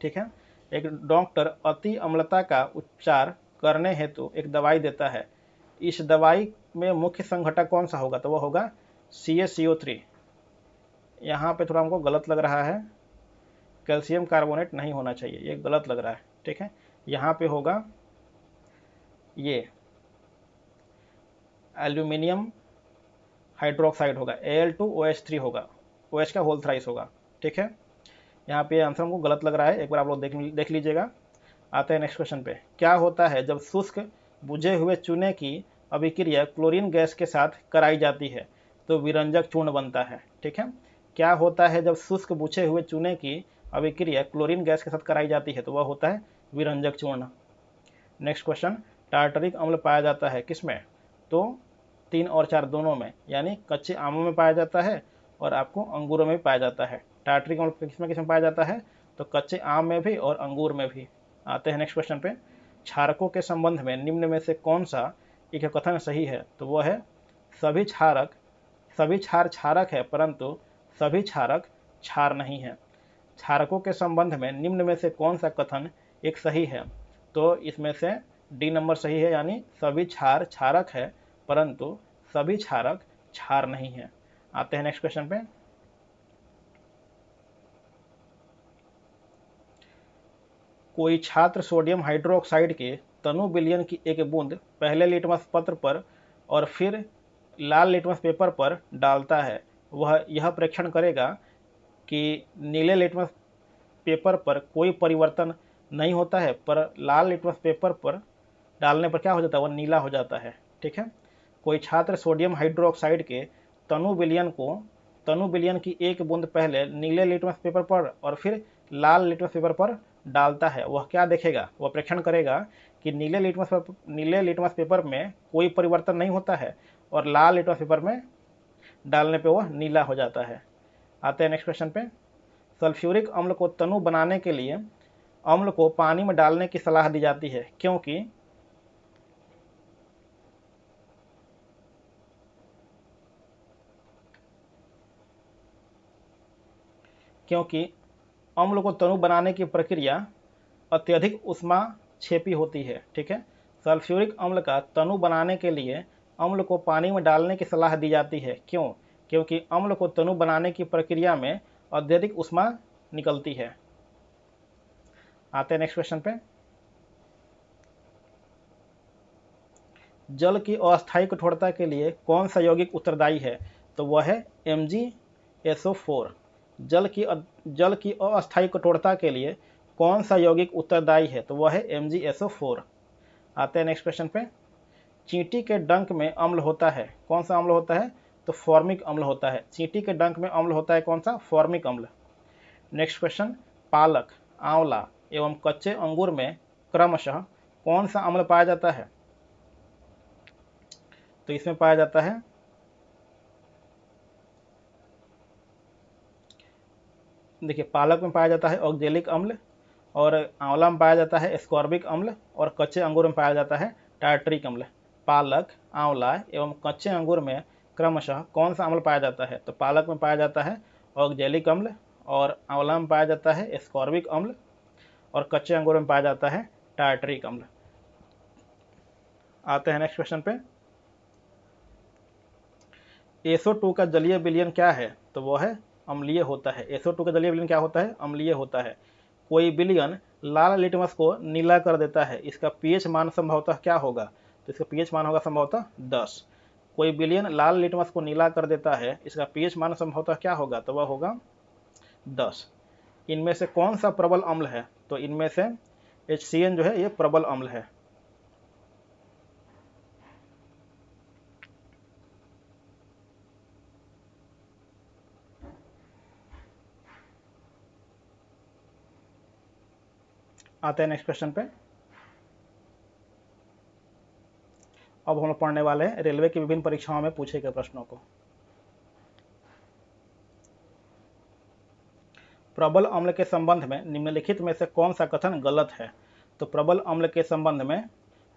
ठीक है, एक डॉक्टर अति अम्लता का उपचार करने हेतु एक दवाई देता है। इस दवाई में मुख्य संघटक कौन सा होगा? तो वह होगा CaCO3। यहाँ पे थोड़ा हमको गलत लग रहा है, कैल्शियम कार्बोनेट नहीं होना चाहिए, ये गलत लग रहा है। ठीक है, यहाँ पे होगा ये एल्यूमिनियम हाइड्रोक्साइड होगा, Al2OH3 होगा, OH का होल थ्राइस होगा। ठीक है, यहाँ पे आंसर हमको गलत लग रहा है, एक बार आप लोग देख लीजिएगा। आते हैं नेक्स्ट क्वेश्चन पे। क्या होता है जब शुष्क बुझे हुए चूने की अभिक्रिया क्लोरीन गैस के साथ कराई जाती है? तो विरंजक चूर्ण बनता है। ठीक है, क्या होता है जब शुष्क बुझे हुए चूने की अभिक्रिया क्लोरीन गैस के साथ कराई जाती है? तो वह होता है विरंजक चूर्ण। नेक्स्ट क्वेश्चन, टार्टरिक अम्ल पाया जाता है किसमें? तो 3 और 4 दोनों में, यानी कच्चे आमों में पाया जाता है और आपको अंगूरों में भी पाया जाता है। टार्टरिक अम्ल किसमें पाया जाता है? तो कच्चे आम में भी और अंगूर में भी। आते हैं नेक्स्ट क्वेश्चन पे। क्षारकों के संबंध में निम्न में से कौन सा एक कथन सही है? तो वह है सभी क्षार क्षारक है परंतु सभी क्षारक क्षार नहीं है। क्षारकों के संबंध में निम्न में से कौन सा कथन एक सही है? तो इसमें से डी नंबर सही है, यानी सभी क्षार क्षारक है परंतु सभी क्षारक क्षार नहीं है। आते हैं नेक्स्ट क्वेश्चन पे। कोई छात्र सोडियम हाइड्रोक्साइड के तनु विलयन की एक बूंद पहले लिटमस पत्र पर और फिर लाल लिटमस पेपर पर डालता है। वह यह परीक्षण करेगा कि नीले लिटमस पेपर पर कोई परिवर्तन नहीं होता है, पर लाल लिटमस पेपर पर डालने पर क्या हो जाता है? वह नीला हो जाता है। ठीक है, कोई छात्र सोडियम हाइड्रोक्साइड के तनु विलयन की एक बूंद पहले नीले लिटमस पेपर पर और फिर लाल लिटमस पेपर पर डालता है। वह क्या देखेगा? वह परीक्षण करेगा कि नीले लिटमस पेपर में कोई परिवर्तन नहीं होता है और लाल लिटमस पेपर में डालने पे वह नीला हो जाता है। आते हैं नेक्स्ट क्वेश्चन पे। सल्फ्यूरिक अम्ल को तनु बनाने के लिए अम्ल को पानी में डालने की सलाह दी जाती है, क्योंकि अम्ल को तनु बनाने की प्रक्रिया अत्यधिक ऊष्माक्षेपी होती है। ठीक है, सल्फ्यूरिक अम्ल का तनु बनाने के लिए अम्ल को पानी में डालने की सलाह दी जाती है। क्योंकि अम्ल को तनु बनाने की प्रक्रिया में अत्यधिक ऊष्मा निकलती है। आते हैं नेक्स्ट क्वेश्चन पे। जल की अस्थायी कठोरता के लिए कौन सा यौगिक उत्तरदायी है? तो वह है MgSO4। जल की अस्थायी कठोरता के लिए कौन सा यौगिक उत्तरदायी है? तो वह है MgSO4। आते हैं नेक्स्ट क्वेश्चन पे। चींटी के डंक में अम्ल होता है, कौन सा अम्ल होता है? तो फॉर्मिक अम्ल होता है। चींटी के डंक में अम्ल होता है कौन सा? फॉर्मिक अम्ल। Next question. पालक, आंवला एवं कच्चे अंगूर में क्रमशः कौन सा अम्ल पाया जाता है? तो इसमें पाया जाता है देखिए, पालक में पाया जाता है ऑक्जेलिक अम्ल, और आंवला में पाया जाता है एस्कॉर्बिक अम्ल, और कच्चे अंगूर में पाया जाता है टार्टरिक अम्ल। पालक, आंवला एवं कच्चे अंगूर में क्रमशः कौन सा अम्ल पाया जाता है? तो पालक में पाया जाता है ऑक्जेलिक अम्ल, और आंवला में पाया जाता है एस्कॉर्बिक अम्ल, और कच्चे अंगूर में पाया जाता है टार्टरिक अम्ल। आते हैं नेक्स्ट क्वेश्चन पे। SO2 का जलीय विलयन क्या है? तो वो है अम्लीय होता है। SO2 का जलीय विलयन क्या होता है? अम्लीय होता है। कोई विलयन लाल लिटमस को नीला कर देता है, इसका pH मान संभवतः क्या होगा? तो इसका pH मान होगा संभवतः 10। कोई विलयन लाल लिटमस को नीला कर देता है, इसका pH मान संभवतः क्या होगा? तो वह होगा 10। इनमें से कौन सा प्रबल अम्ल है? तो इनमें से HCN जो है ये प्रबल अम्ल है। आते हैं नेक्स्ट क्वेश्चन पे। अब हम लोग पढ़ने वाले हैं रेलवे की विभिन्न परीक्षाओं में पूछे गए प्रश्नों को। प्रबल अम्ल के संबंध में निम्नलिखित में से कौन सा कथन गलत है? तो प्रबल अम्ल के संबंध में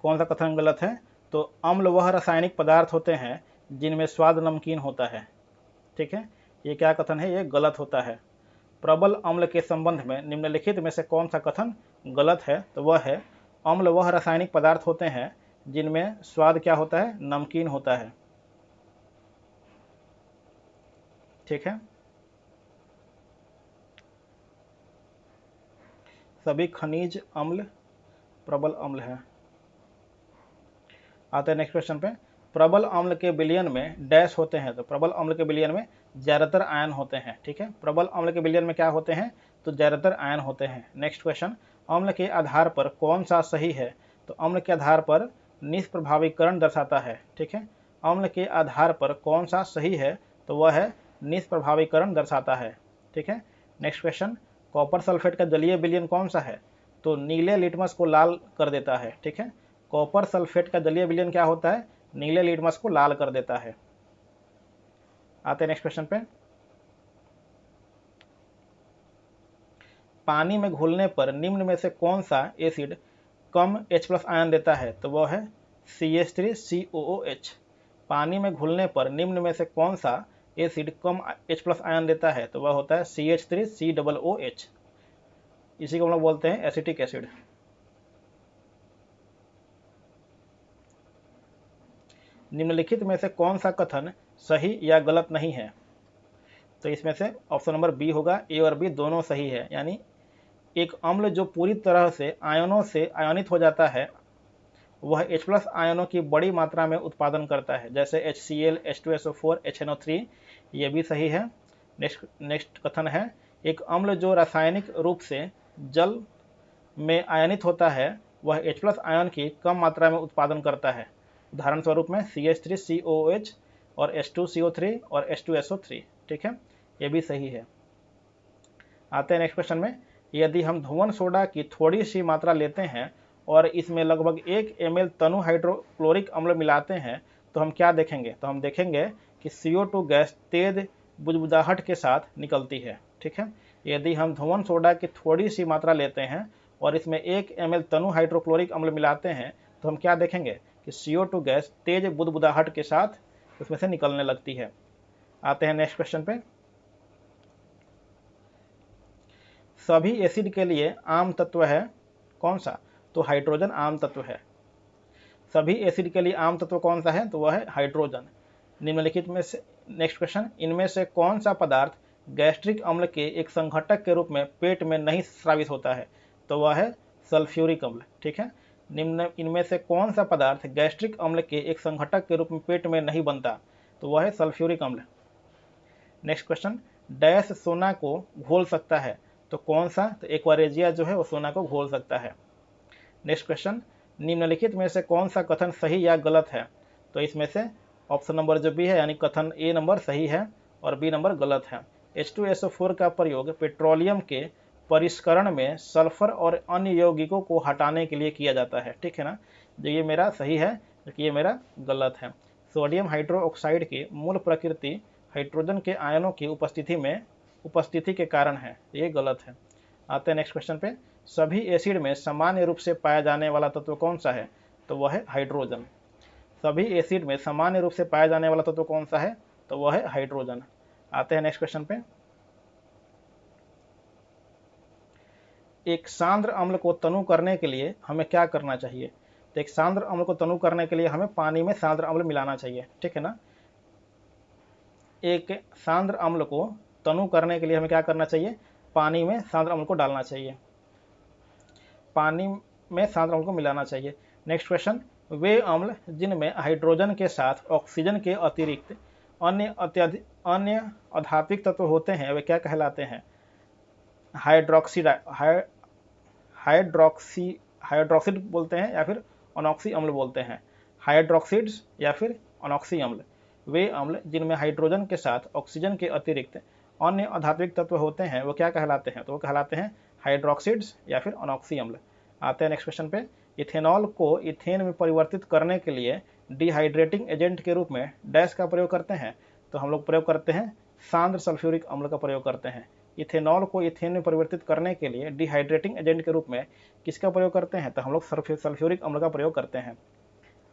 कौन सा कथन गलत है? तो अम्ल वह रासायनिक पदार्थ होते हैं जिनमें स्वाद नमकीन होता है। ठीक है, ये क्या कथन है? ये गलत होता है। प्रबल अम्ल के संबंध में निम्नलिखित में से कौन सा कथन गलत है? तो वह है अम्ल वह रासायनिक पदार्थ होते हैं जिनमें स्वाद क्या होता है? नमकीन होता है। ठीक है, सभी खनिज अम्ल प्रबल अम्ल है। आते हैं नेक्स्ट क्वेश्चन पे। प्रबल अम्ल के विलयन में डैश होते हैं? तो प्रबल अम्ल के विलयन में ज्यादातर आयन होते हैं। ठीक है, प्रबल अम्ल के विलयन में क्या होते हैं? तो ज्यादातर आयन होते हैं। Next question. अम्ल के आधार पर कौन सा सही है? तो अम्ल के आधार पर निष्प्रभावीकरण दर्शाता है। ठीक है, अम्ल के आधार पर कौन सा सही है? तो वह है निष्प्रभावीकरण दर्शाता है। ठीक है, नेक्स्ट क्वेश्चन। कॉपर सल्फेट का जलीय विलयन कौन सा है? तो नीले लिटमस को लाल कर देता है। ठीक है, कॉपर सल्फेट का जलीय विलयन क्या होता है? नीले लिटमस को लाल कर देता है। आते हैं नेक्स्ट क्वेश्चन पे। पानी में घुलने पर निम्न में से कौन सा एसिड कम H+ आयन देता है? तो वह है CH3COOH। पानी में घुलने पर निम्न में से कौन सा एसिड कम H+ आयन देता है? तो वह होता है CH3COOH। इसी को हम लोग बोलते हैं एसिटिक एसिड। निम्नलिखित में से कौन सा कथन सही या गलत नहीं है? तो इसमें से ऑप्शन नंबर बी होगा। ए और बी दोनों सही है। यानी एक अम्ल जो पूरी तरह से आयनों से आयनित हो जाता है वह H+ आयनों की बड़ी मात्रा में उत्पादन करता है, जैसे HCl, H2SO4, HNO3। ये भी सही है। नेक्स्ट कथन है एक अम्ल जो रासायनिक रूप से जल में आयनित होता है वह H+ आयन की कम मात्रा में उत्पादन करता है। उदाहरण स्वरूप में CH3COOH और H2CO3 और H2SO3। ठीक है, ये भी सही है। आते हैं नेक्स्ट क्वेश्चन में। यदि हम धुआं सोडा की थोड़ी सी मात्रा लेते हैं और इसमें लगभग 1 ml तनु हाइड्रोक्लोरिक अम्ल मिलाते हैं तो हम क्या देखेंगे? तो हम देखेंगे कि CO2 गैस तेज बुदबुदाहट के साथ निकलती है। ठीक है, यदि हम धुआं सोडा की थोड़ी सी मात्रा लेते हैं और इसमें 1 ml तनु हाइड्रोक्लोरिक अम्ल मिलाते हैं तो हम क्या देखेंगे कि CO2 गैस तेज बुदबुदाहट के साथ उसमें से निकलने लगती है। आते हैं नेक्स्ट क्वेश्चन पे। सभी एसिड के लिए आम तत्व है कौन सा? तो हाइड्रोजन आम तत्व है। सभी एसिड के लिए आम तत्व कौन सा है? तो वह है हाइड्रोजन। निम्नलिखित में से नेक्स्ट क्वेश्चन, इनमें से कौन सा पदार्थ गैस्ट्रिक अम्ल के एक संघटक के रूप में पेट में नहीं स्रावित होता है? तो वह है सल्फ्यूरिक अम्ल। ठीक है, इनमें से कौन सा पदार्थ गैस्ट्रिक अम्ल के एक संघटक के रूप में पेट में नहीं बनता? तो वह है सल्फ्यूरिक अम्ल। नेक्स्ट क्वेश्चन, डैश सोना को घोल सकता है तो कौन सा? तो एक्वारेजिया जो है वो सोना को घोल सकता है। नेक्स्ट क्वेश्चन, निम्नलिखित में से कौन सा कथन सही या गलत है? तो इसमें से ऑप्शन नंबर जो बी है यानी कथन ए नंबर सही है और बी नंबर गलत है। H2SO4 का प्रयोग पेट्रोलियम के परिष्करण में सल्फर और अन्य यौगिकों को हटाने के लिए किया जाता है। ठीक है ना, जो ये मेरा सही है जबकि ये मेरा गलत है। सोडियम हाइड्रोक्साइड की मूल प्रकृति हाइड्रोजन के आयनों की उपस्थिति के कारण है, ये गलत है। आते हैं नेक्स्ट क्वेश्चन पे। सभी एसिड में सामान्य रूप से पाया जाने वाला तत्व कौन सा है? तो वह है हाइड्रोजन। सभी एसिड में सामान्य रूप से पाया जाने वाला तत्व कौन सा है? तो वह है हाइड्रोजन। आते हैं नेक्स्ट क्वेश्चन पे। एक सांद्र अम्ल को तनु करने के लिए हमें क्या करना चाहिए? तो एक सांद्र अम्ल को तनु करने के लिए हमें पानी में सांद्र अम्ल मिलाना चाहिए। ठीक है ना, एक सांद्र अम्ल को तनु करने के लिए हमें क्या करना चाहिए? पानी में सांद्र अम्ल को डालना चाहिए, पानी में सांद्र अम्ल को मिलाना चाहिए। नेक्स्ट क्वेश्चन, वे अम्ल जिनमें हाइड्रोजन के साथ ऑक्सीजन के अतिरिक्त अन्य अधात्विक तत्व होते हैं वे क्या कहलाते हैं? हाइड्रोक्सिड बोलते हैं या फिर अनॉक्सी अम्ल बोलते हैं। हाइड्रोक्सिड्स या फिर अनॉक्सी अम्ल, वे अम्ल जिनमें हाइड्रोजन के साथ ऑक्सीजन के अतिरिक्त अन्य अधात्विक तत्व होते हैं वो क्या कहलाते हैं? तो वो कहलाते हैं हाइड्रोक्सिड्स या फिर अनॉक्सी अम्ल। आते हैं नेक्स्ट क्वेश्चन पे। इथेनॉल को इथेन में परिवर्तित करने के लिए डिहाइड्रेटिंग एजेंट के रूप में डैश का प्रयोग करते हैं? तो हम लोग प्रयोग करते हैं सांद्र सल्फ्यूरिक अम्ल का प्रयोग करते हैं। इथेनॉल को इथेन में परिवर्तित करने के लिए डिहाइड्रेटिंग एजेंट के रूप में किसका प्रयोग करते हैं? तो हम लोग सल्फ्यूरिक अम्ल का प्रयोग करते हैं।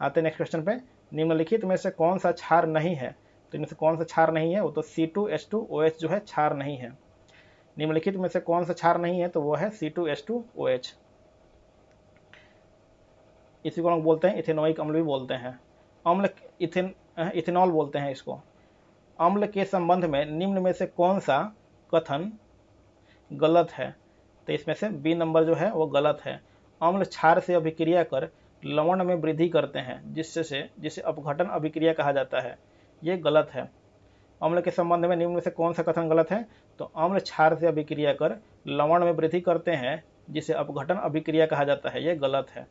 आते हैं नेक्स्ट क्वेश्चन पे। निम्नलिखित में से कौन सा क्षार नहीं है? तो इनमें से कौन सा क्षार नहीं है? वो तो C2H2OH जो है क्षार नहीं है। निम्नलिखित में से कौन सा क्षार नहीं है? तो वो है C2H2OH। इसी को हम बोलते हैं इथेनोइक अम्ल भी बोलते हैं। अम्ल इथेनॉल बोलते हैं इसको। अम्ल के संबंध में निम्न में से कौन सा कथन गलत है? तो इसमें से बी नंबर जो है वो गलत है। अम्ल क्षार से अभिक्रिया कर लवण में वृद्धि करते हैं जिसे अपघटन अभिक्रिया कहा जाता है, ये गलत है। अम्ल के संबंध में निम्न में से कौन सा कथन गलत है? तो अम्ल क्षार से अभिक्रिया कर लवण में वृद्धि करते हैं जिसे अपघटन अभिक्रिया कहा जाता है, ये गलत है।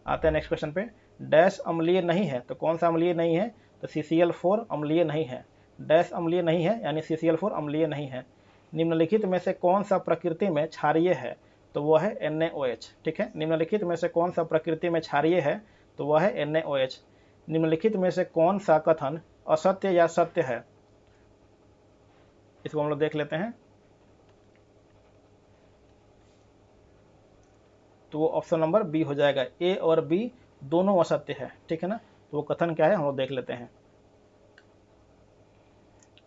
आते हैं नेक्स्ट क्वेश्चन पे। डैश अम्लीय नहीं है, तो कौन सा अम्लीय नहीं है? तो CCl4 अम्लीय नहीं है। डैश अम्लीय नहीं है यानी CCl4 अम्लीय नहीं है। निम्नलिखित में से कौन सा प्रकृति में क्षारीय है? तो वह है NaOH। ठीक है, निम्नलिखित में से कौन सा प्रकृति में क्षारीय है? तो वह है NaOH। निम्नलिखित में से कौन सा कथन असत्य या सत्य है? इसको हम लोग देख लेते हैं। तो वो ऑप्शन नंबर बी हो जाएगा। ए और बी दोनों असत्य है। ठीक है ना, तो वो कथन क्या है हम लोग देख लेते हैं।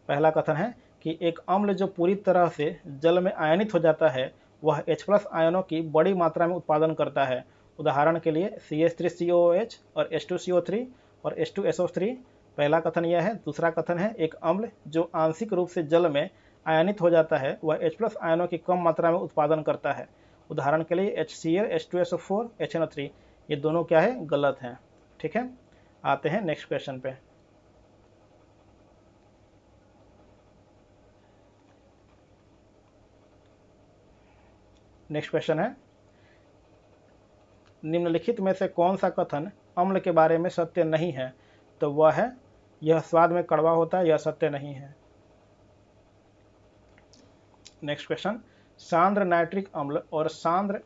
पहला कथन है कि एक अम्ल जो पूरी तरह से जल में आयनित हो जाता है वह H+ आयनों की बड़ी मात्रा में उत्पादन करता है। उदाहरण के लिए CH3COOH और H2CO3 और H2SO3। पहला कथन यह है। दूसरा कथन है एक अम्ल जो आंशिक रूप से जल में आयनित हो जाता है वह H+ आयनों की कम मात्रा में उत्पादन करता है। उदाहरण के लिए HCl, H2SO4, HNO3। ये दोनों क्या है? गलत हैं। ठीक है, आते हैं नेक्स्ट क्वेश्चन पे। नेक्स्ट क्वेश्चन है, निम्नलिखित में से कौन सा कथन अम्ल के बारे में सत्य नहीं है? तो वह है यह स्वाद में कड़वा होता है, यह सत्य नहीं है। नेक्स्ट क्वेश्चन, सांद्र नाइट्रिक अम्ल और सांद्र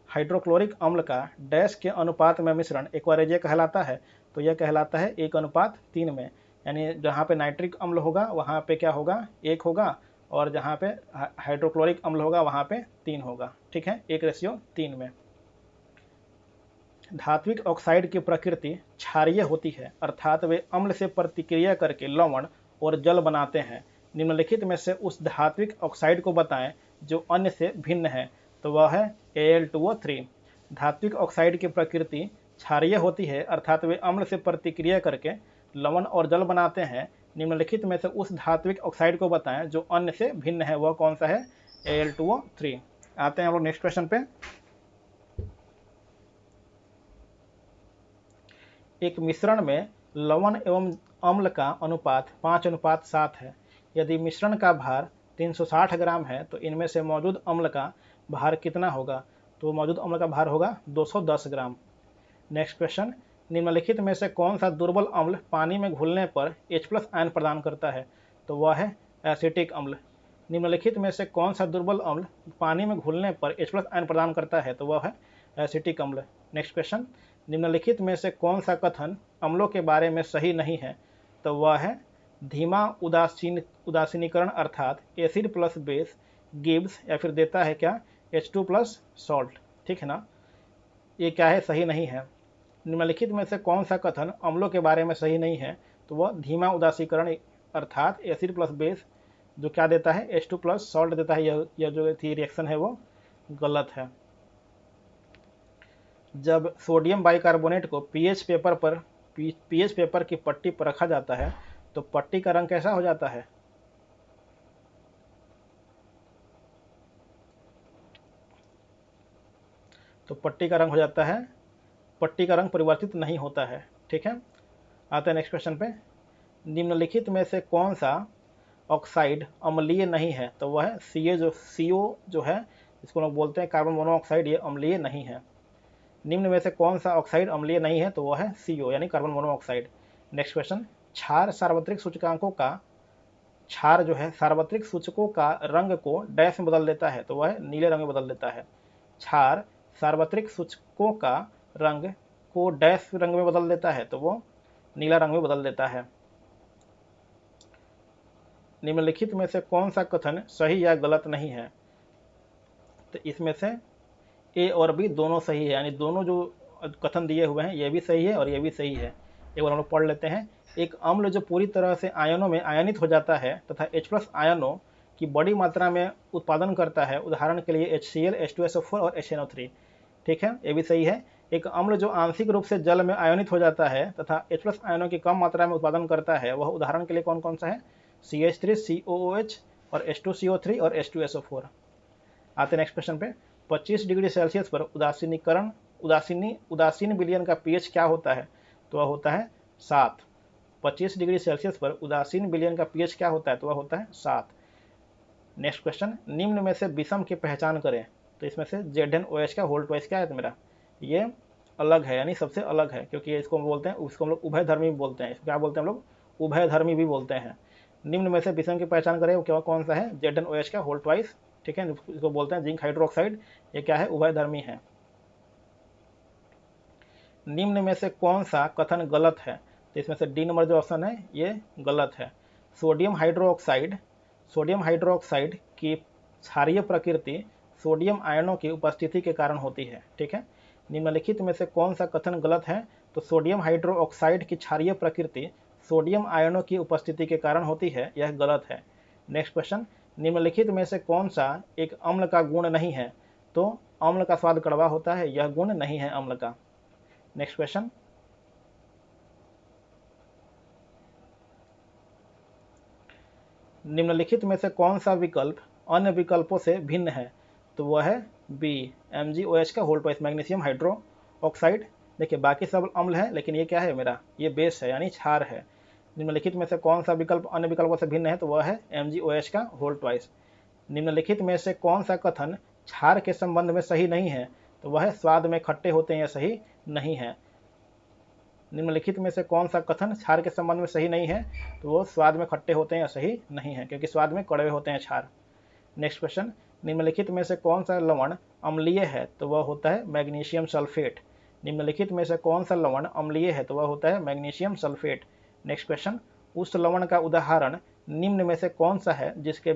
हाइड्रोक्लोरिक अम्ल का डैश के अनुपात में मिश्रण एक्वारेजिया कहलाता है? तो यह कहलाता है 1:3 में, यानी जहाँ पे नाइट्रिक अम्ल होगा वहाँ पे क्या होगा, 1 होगा, और जहाँ पे हाइड्रोक्लोरिक अम्ल होगा वहाँ पे 3 होगा। ठीक है, 1:3 में। धात्विक ऑक्साइड की प्रकृति क्षारीय होती है, अर्थात वे अम्ल से प्रतिक्रिया करके लवण और जल बनाते हैं। निम्नलिखित में से उस धात्विक ऑक्साइड को बताएं जो अन्य से भिन्न है। तो वह है Al2O3। धात्विक ऑक्साइड की प्रकृति क्षारीय होती है, अर्थात वे अम्ल से प्रतिक्रिया करके लवण और जल बनाते हैं। निम्नलिखित में से उस धात्विक ऑक्साइड को बताएं जो अन्य से भिन्न है। वह कौन सा है? Al2O3। आते हैं हम लोग नेक्स्ट क्वेश्चन पे। एक मिश्रण में लवण एवं अम्ल का अनुपात 5:7 है। यदि मिश्रण का भार 360 ग्राम है तो इनमें से मौजूद अम्ल का भार कितना होगा? तो मौजूद अम्ल का भार होगा 210 ग्राम। नेक्स्ट क्वेश्चन, निम्नलिखित में से कौन सा दुर्बल अम्ल पानी में घुलने पर H+ आयन प्रदान करता है? तो वह है एसिटिक अम्ल। निम्नलिखित में से कौन सा दुर्बल अम्ल पानी में घुलने पर H+ आयन प्रदान करता है? तो वह है एसिटिक अम्ल। नेक्स्ट क्वेश्चन, निम्नलिखित में से कौन सा कथन अम्लों के बारे में सही नहीं है? तो वह है धीमा उदासीनीकरण, अर्थात एसिड प्लस बेस गिव्स या फिर देता है क्या, H2+ सॉल्ट। ठीक है ना, ये क्या है, सही नहीं है। निम्नलिखित में से कौन सा कथन अम्लों के बारे में सही नहीं है? तो वह धीमा उदासीकरण अर्थात एसिड प्लस बेस जो क्या देता है, H2+ सॉल्ट देता है, यह जो थी रिएक्शन है वो गलत है। जब सोडियम बाइकार्बोनेट को पीएच पेपर की पट्टी पर रखा जाता है तो पट्टी का रंग कैसा हो जाता है? तो पट्टी का रंग हो जाता है, पट्टी का रंग परिवर्तित नहीं होता है। ठीक है, आते हैं नेक्स्ट क्वेश्चन पे। निम्नलिखित में से कौन सा ऑक्साइड अम्लीय नहीं है? तो वह है CO जो है, इसको लोग बोलते हैं कार्बन मोनोऑक्साइड, ये अम्लीय नहीं है। निम्न में से कौन सा ऑक्साइड अम्लीय नहीं है? तो वह है CO यानी कार्बन मोनोऑक्साइड। नेक्स्ट क्वेश्चन, क्षार जो है सार्वत्रिक सूचकों का रंग को डैश में बदल देता है। तो वह नीले रंग में बदल देता है। क्षार सार्वत्रिक सूचकों का रंग को डैश रंग में बदल देता है, तो वो नीला रंग में बदल देता है। निम्नलिखित में से कौन सा कथन सही या गलत नहीं है? तो इसमें से ए और बी दोनों सही है, यानी दोनों जो कथन दिए हुए हैं ये भी सही है और ये भी सही है। एक बार हम लोग पढ़ लेते हैं। एक अम्ल जो पूरी तरह से आयनों में आयनित हो जाता है तथा H+ आयनों की बड़ी मात्रा में उत्पादन करता है, उदाहरण के लिए HCl, H2SO4 और HNO3। ठीक है, ये भी सही है। एक अम्ल जो आंशिक रूप से जल में आयनित हो जाता है तथा H+ आयनों की कम मात्रा में उत्पादन करता है, वह उदाहरण के लिए कौन कौन सा है? CH3, COOH और H2CO3 और H2SO4। आते नेक्स्ट क्वेश्चन पे। 25 डिग्री सेल्सियस पर उदासीन विलयन का पीएच क्या होता है? तो वह होता है 7। 25 डिग्री सेल्सियस पर उदासीन विलयन का पीएच क्या होता है? तो वह होता है 7। नेक्स्ट क्वेश्चन, निम्न में से विषम की पहचान करें। तो इसमें से ZnOH का होल ट्वाइस क्या है? तो मेरा ये अलग है, यानी सबसे अलग है, क्योंकि इसको बोलते हैं, उसको हम लोग उभयधर्मी बोलते हैं। इसको क्या बोलते हैं हम लोग? उभयधर्मी भी बोलते हैं। निम्न में से विषम की पहचान करें, वो क्या कौन सा है? ZnOH का होल ट्वाइस। ठीक है, इसको बोलते हैं जिंक हाइड्रोक्साइड। ये क्या है? उभयधर्मी है। निम्न में से कौन सा कथन गलत है? तो इसमें से डी नंबर जो ऑप्शन है ये गलत है। सोडियम हाइड्रोक्साइड की क्षारीय प्रकृति सोडियम आयनों की उपस्थिति के कारण होती है। ठीक है, निम्नलिखित में से कौन सा कथन गलत है? तो सोडियम हाइड्रोक्साइड की क्षारीय प्रकृति सोडियम आयनों की उपस्थिति के कारण होती है, यह गलत है। नेक्स्ट क्वेश्चन, निम्नलिखित में से कौन सा एक अम्ल का गुण नहीं है? तो अम्ल का स्वाद कड़वा होता है, यह गुण नहीं है अम्ल का। नेक्स्ट क्वेश्चन, निम्नलिखित में से कौन सा विकल्प अन्य विकल्पों से भिन्न है? तो वह है बी, MgOH का होल ट्वाइस, मैग्नीशियम हाइड्रोक्साइड। देखिए बाकी सब अम्ल है, लेकिन ये क्या है मेरा? ये बेस है, यानी क्षार है। निम्नलिखित में से कौन सा विकल्प अन्य विकल्पों से भिन्न है? तो वह है MgOH का होल ट्वाइस। निम्नलिखित में से कौन सा कथन क्षार के संबंध में सही नहीं है? तो वह स्वाद में खट्टे होते हैं, यह सही नहीं है। निम्नलिखित में से कौन सा कथन क्षार के संबंध में सही नहीं है? तो वो स्वाद में खट्टे होते हैं, या सही नहीं है, क्योंकि स्वाद में कड़वे होते हैं क्षार। नेक्स्ट क्वेश्चन, निम्नलिखित में से कौन सा लवण अम्लीय है? तो वह होता है मैग्नीशियम सल्फेट। निम्नलिखित में से कौन सा लवण अम्लीय है? तो वह होता है मैग्नीशियम सल्फेट। नेक्स्ट क्वेश्चन, उस लवण का उदाहरण निम्न में से कौन सा है जिसके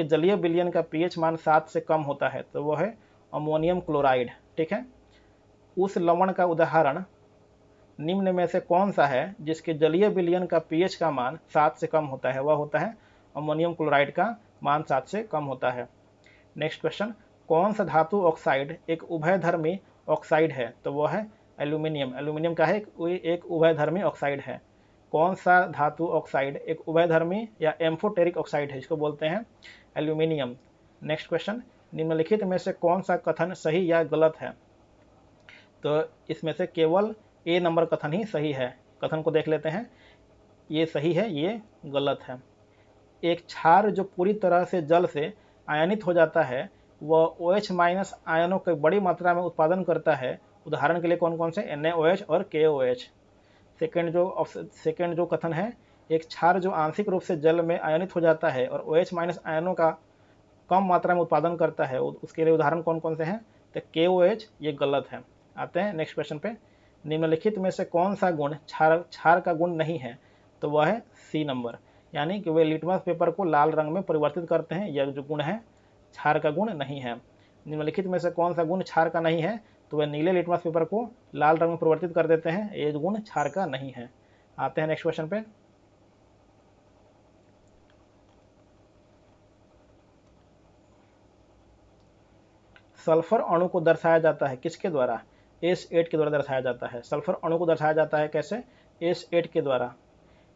जलीय विलयन का पीएच मान 7 से कम होता है? तो वो है अमोनियम क्लोराइड। ठीक है, उस लवण का उदाहरण निम्न में से कौन सा है जिसके जलीय विलयन का पीएच का मान 7 से कम होता है? वह होता है अमोनियम क्लोराइड का मान 7 से कम होता है। नेक्स्ट क्वेश्चन, कौन सा धातु ऑक्साइड एक उभयधर्मी ऑक्साइड है? तो वह है एल्यूमिनियम। एल्यूमिनियम का है एक उभयधर्मी ऑक्साइड है। कौन सा धातु ऑक्साइड एक उभयधर्मी या एम्फोटेरिक ऑक्साइड है? इसको बोलते हैं एल्यूमिनियम। नेक्स्ट क्वेश्चन, निम्नलिखित में से कौन सा कथन सही या गलत है? तो इसमें से केवल ए नंबर कथन ही सही है। कथन को देख लेते हैं, ये सही है, ये गलत है। एक क्षार जो पूरी तरह से जल से आयनित हो जाता है वह OH माइनस आयनों की बड़ी मात्रा में उत्पादन करता है। उदाहरण के लिए कौन कौन से? NaOH और KOH। सेकेंड जो कथन है, एक क्षार जो आंशिक रूप से जल में आयनित हो जाता है और OH माइनस आयनों का कम मात्रा में उत्पादन करता है, उसके लिए उदाहरण कौन कौन से हैं? तो KOH, ये गलत है। आते हैं नेक्स्ट क्वेश्चन पे, निम्नलिखित में से कौन सा गुण क्षार का गुण नहीं है? तो वह है सी नंबर, यानी कि वे लिटमस पेपर को लाल रंग में परिवर्तित करते हैं। यह जो गुण है क्षार का गुण नहीं है। निम्नलिखित में से कौन सा गुण क्षार का नहीं है? तो वे नीले लिटमस पेपर को लाल रंग में परिवर्तित कर देते हैं। ये गुण क्षार का नहीं है। आते हैं नेक्स्ट क्वेश्चन पे, सल्फर अणु को दर्शाया जाता है किसके द्वारा? S8 के द्वारा दर्शाया जाता है। सल्फर अणु को दर्शाया जाता है कैसे? S8 के द्वारा।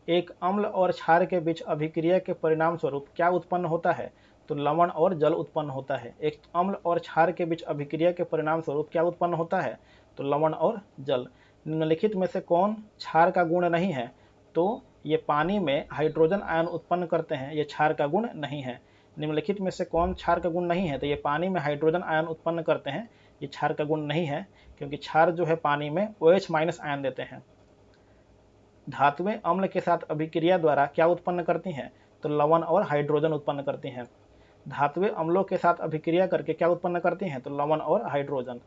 एक अम्ल और क्षार के बीच अभिक्रिया के परिणाम स्वरूप क्या उत्पन्न होता है? तो लवण और जल उत्पन्न होता है। एक अम्ल और क्षार के बीच अभिक्रिया के परिणाम स्वरूप क्या उत्पन्न होता है? तो लवण और जल। निम्नलिखित में से कौन क्षार का गुण नहीं है? तो ये पानी में हाइड्रोजन आयन उत्पन्न करते हैं, ये क्षार का गुण नहीं है। निम्नलिखित में से कौन क्षार का गुण नहीं है? तो ये पानी में हाइड्रोजन आयन उत्पन्न करते हैं, ये क्षार का गुण नहीं है, क्योंकि क्षार जो है पानी में OH माइनस आयन देते हैं। धातुएं अम्ल के साथ अभिक्रिया द्वारा क्या उत्पन्न करती हैं? तो लवण और हाइड्रोजन उत्पन्न करती हैं। धातुएं अम्लों के साथ अभिक्रिया करके क्या उत्पन्न करती हैं? तो लवण और हाइड्रोजन।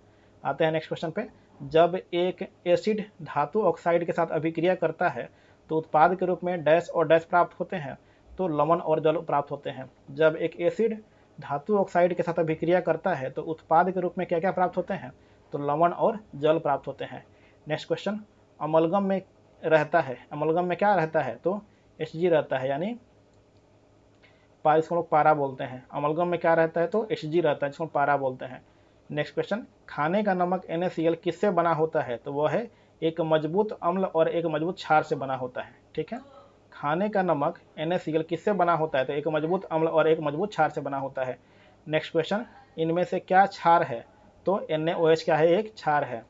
आते हैं नेक्स्ट क्वेश्चन पे, जब एक एसिड धातु ऑक्साइड के साथ अभिक्रिया करता है तो उत्पाद के रूप में डैश और डैश प्राप्त होते हैं, तो लवण और जल प्राप्त होते हैं। जब एक एसिड धातु ऑक्साइड के साथ अभिक्रिया करता है तो उत्पाद के रूप में क्या क्या प्राप्त होते हैं? तो लवण और जल प्राप्त होते हैं। नेक्स्ट क्वेश्चन, अमलगम में रहता है, अमलगम में क्या रहता है? तो Hg रहता है, यानी इसको लोग पारा बोलते हैं। अमलगम में क्या रहता है? तो Hg रहता है, जिसको पारा बोलते हैं। नेक्स्ट क्वेश्चन, खाने का नमक NaCl किससे बना होता है? तो वह है एक मजबूत अम्ल और एक मजबूत क्षार से बना होता है। ठीक है, खाने का नमक NaCl किससे बना होता है? तो एक मजबूत अम्ल और एक मजबूत क्षार से बना होता है। नेक्स्ट क्वेश्चन, इनमें से क्या क्षार है? तो NaOH क्या है? एक क्षार है।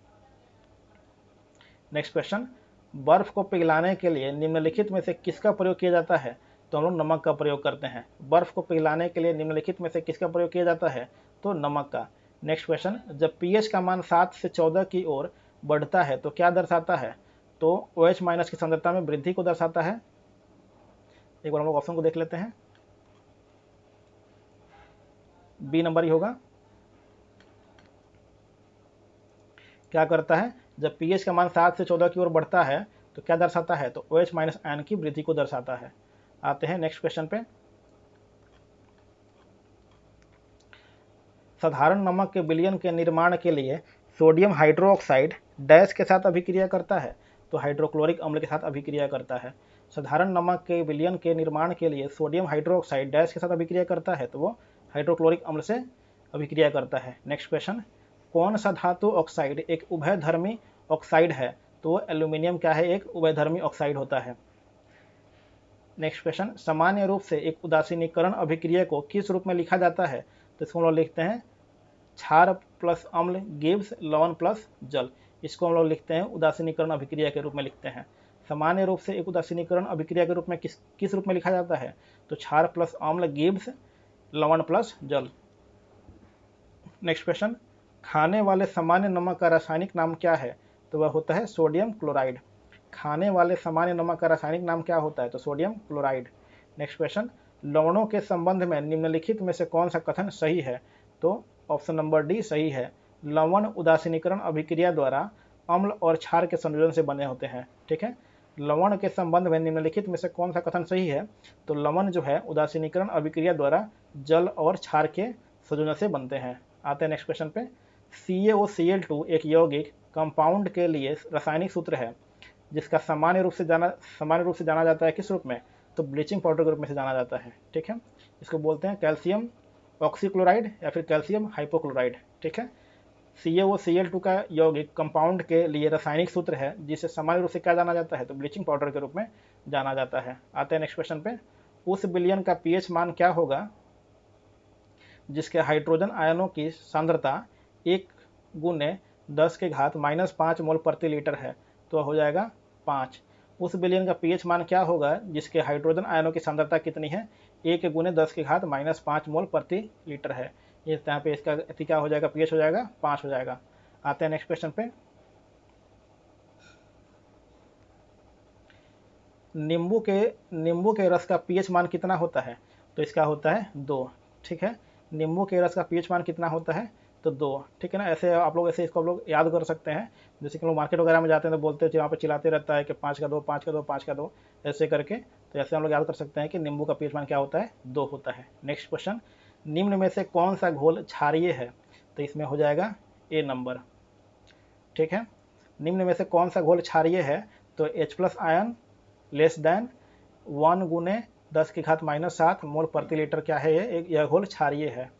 नेक्स्ट क्वेश्चन, बर्फ को पिघलाने के लिए निम्नलिखित में से किसका प्रयोग किया जाता है? तो हम लोग नमक का प्रयोग करते हैं। बर्फ को पिघलाने के लिए निम्नलिखित में से किसका प्रयोग किया जाता है? तो नमक का। नेक्स्ट क्वेश्चन, जब pH का मान 7 से 14 की ओर बढ़ता है तो क्या दर्शाता है? तो OH माइनस की सांद्रता में वृद्धि को दर्शाता है। एक बार हम लोग ऑप्शन को देख लेते हैं, बी नंबर ही होगा। क्या करता है? जब pH का मान 7 से 14 की ओर बढ़ता है तो क्या दर्शाता है? तो OH माइनस आयन की वृद्धि को दर्शाता है। आते हैं नेक्स्ट क्वेश्चन पे, साधारण नमक के विलयन के निर्माण के लिए सोडियम हाइड्रोक्साइड डैश के साथ अभिक्रिया करता है? तो हाइड्रोक्लोरिक अम्ल के साथ अभिक्रिया करता है। साधारण नमक के विलयन के निर्माण के लिए सोडियम हाइड्रोक्साइड डैश के साथ अभिक्रिया करता है, तो वो हाइड्रोक्लोरिक अम्ल से अभिक्रिया करता है। नेक्स्ट क्वेश्चन, कौन सा धातु ऑक्साइड एक उभयधर्मी ऑक्साइड है? तो एल्यूमिनियम क्या है? एक उभयधर्मी ऑक्साइड होता है। नेक्स्ट क्वेश्चन, सामान्य रूप से एक उदासीनीकरण अभिक्रिया को किस रूप में लिखा जाता है? तो इसको हम लोग लिखते हैं क्षार प्लस अम्ल गिव्स लवण प्लस जल। इसको हम लोग लिखते हैं उदासीनीकरण अभिक्रिया के रूप में लिखते हैं। सामान्य रूप से एक उदासीनीकरण अभिक्रिया के रूप में किस रूप में लिखा जाता है? तो क्षार प्लस अम्ल गिव्स लवण प्लस जल। नेक्स्ट क्वेश्चन, खाने वाले सामान्य नमक का रासायनिक नाम क्या है? तो वह होता है सोडियम क्लोराइड। खाने वाले सामान्य नमक का रासायनिक नाम क्या होता है? तो सोडियम क्लोराइड। नेक्स्ट क्वेश्चन, लवणों के संबंध में निम्नलिखित में से कौन सा कथन सही है? तो ऑप्शन नंबर डी सही है। लवण उदासीनीकरण अभिक्रिया द्वारा अम्ल और क्षार के संयोजन से बने होते हैं। ठीक है, लवण के संबंध में निम्नलिखित में से कौन सा कथन सही है? तो लवण जो है उदासीनीकरण अभिक्रिया द्वारा जल और क्षार के संयोजन से बनते हैं। आते हैं नेक्स्ट क्वेश्चन पे। CaOCl2 एक यौगिक कंपाउंड के लिए रासायनिक सूत्र है जिसका सामान्य रूप से जाना जाता है किस रूप में? तो ब्लीचिंग पाउडर के रूप में से जाना जाता है। ठीक है, इसको बोलते हैं कैल्शियम ऑक्सीक्लोराइड या फिर कैल्शियम हाइपोक्लोराइड। ठीक है, CaOCl2 का यौगिक कंपाउंड के लिए रासायनिक सूत्र है जिसे सामान्य रूप से क्या जाना जाता है? तो ब्लीचिंग पाउडर के रूप में जाना जाता है। आते हैं नेक्स्ट क्वेश्चन पे। उस विलयन का पीएच मान क्या होगा जिसके हाइड्रोजन आयनों की सांद्रता 1 गुने 10 के घात -5 मोल प्रति लीटर है? तो हो जाएगा 5। उस विलयन का पीएच मान क्या होगा जिसके हाइड्रोजन आयनों की सांद्रता कितनी है? 1 गुने 10 के घात -5 मोल प्रति लीटर है। ये यहाँ पे इसका क्या हो जाएगा? पीएच हो जाएगा 5 हो जाएगा। आते हैं नेक्स्ट क्वेश्चन पे। नींबू के रस का पीएच मान कितना होता है? तो इसका होता है 2। ठीक है, नींबू के रस का पीएच मान कितना होता है? तो 2। ठीक है ना, ऐसे आप लोग इसको आप लोग याद कर सकते हैं। जैसे कि लोग मार्केट वगैरह में जाते हैं तो बोलते हैं, वहाँ पे चिल्लाते रहता है कि 5 का 2, 5 का 2, 5 का 2, ऐसे करके। तो ऐसे हम लोग याद कर सकते हैं कि नींबू का पीएच मान क्या होता है? 2 होता है। नेक्स्ट क्वेश्चन, निम्न में से कौन सा घोल क्षारीय है? तो इसमें हो जाएगा ए नंबर। ठीक है, निम्न में से कौन सा घोल क्षारीय है? तो H+ आयन लेस देन 1 गुने 10 की घात -7 मोल प्रति लीटर क्या है? यह घोल क्षारीय है।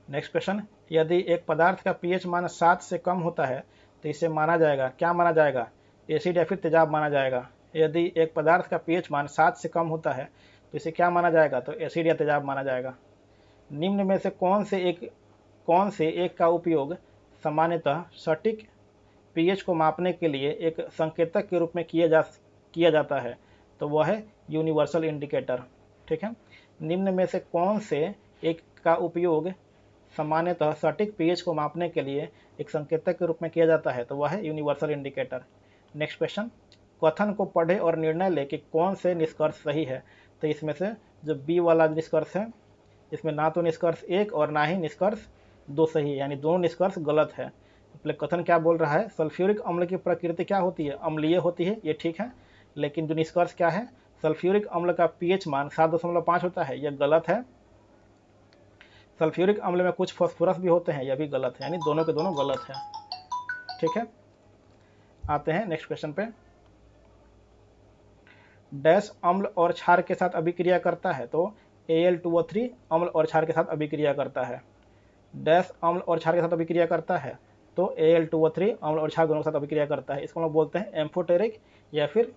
नेक्स्ट क्वेश्चन, यदि एक पदार्थ का पीएच मान 7 से कम होता है तो इसे माना जाएगा, क्या माना जाएगा? एसिड या फिर तेजाब माना जाएगा। यदि एक पदार्थ का पीएच मान 7 से कम होता है तो इसे क्या माना जाएगा? तो एसिड या तेजाब माना जाएगा। निम्न में से कौन से एक का उपयोग सामान्यतः सटीक पीएच को मापने के लिए एक संकेतक के रूप में किया जाता है? तो वह है यूनिवर्सल इंडिकेटर। ठीक है, निम्न में से कौन से एक का उपयोग सामान्यतः सटीक पीएच को मापने के लिए एक संकेतक के रूप में किया जाता है? तो वह है यूनिवर्सल इंडिकेटर। नेक्स्ट क्वेश्चन, कथन को पढ़े और निर्णय ले कि कौन से निष्कर्ष सही है? तो इसमें से जो बी वाला निष्कर्ष है, इसमें ना तो निष्कर्ष 1 और ना ही निष्कर्ष 2 सही है, यानी दोनों निष्कर्ष गलत है। कथन क्या बोल रहा है? सल्फ्यूरिक अम्ल की प्रकृति क्या होती है? अम्लीय होती है, ये ठीक है। लेकिन जो निष्कर्ष क्या है? सल्फ्यूरिक अम्ल का पीएच मान 7.5 होता है, यह गलत है। सल्फ्यूरिक अम्ल में कुछ फास्फोरस भी होते हैं, यह भी गलत है, यानी दोनों के दोनों गलत है। ठीक है, आते हैं नेक्स्ट क्वेश्चन पे। डैश अम्ल और क्षार के साथ अभिक्रिया करता है? तो Al2O3 अम्ल और क्षार के साथ अभिक्रिया करता है। डैश अम्ल और क्षार के साथ अभिक्रिया करता है? तो Al2O3 अम्ल और क्षार दोनों के साथ अभिक्रिया करता है। इसको हम लोग बोलते हैं एम्फोटेरिक या फिर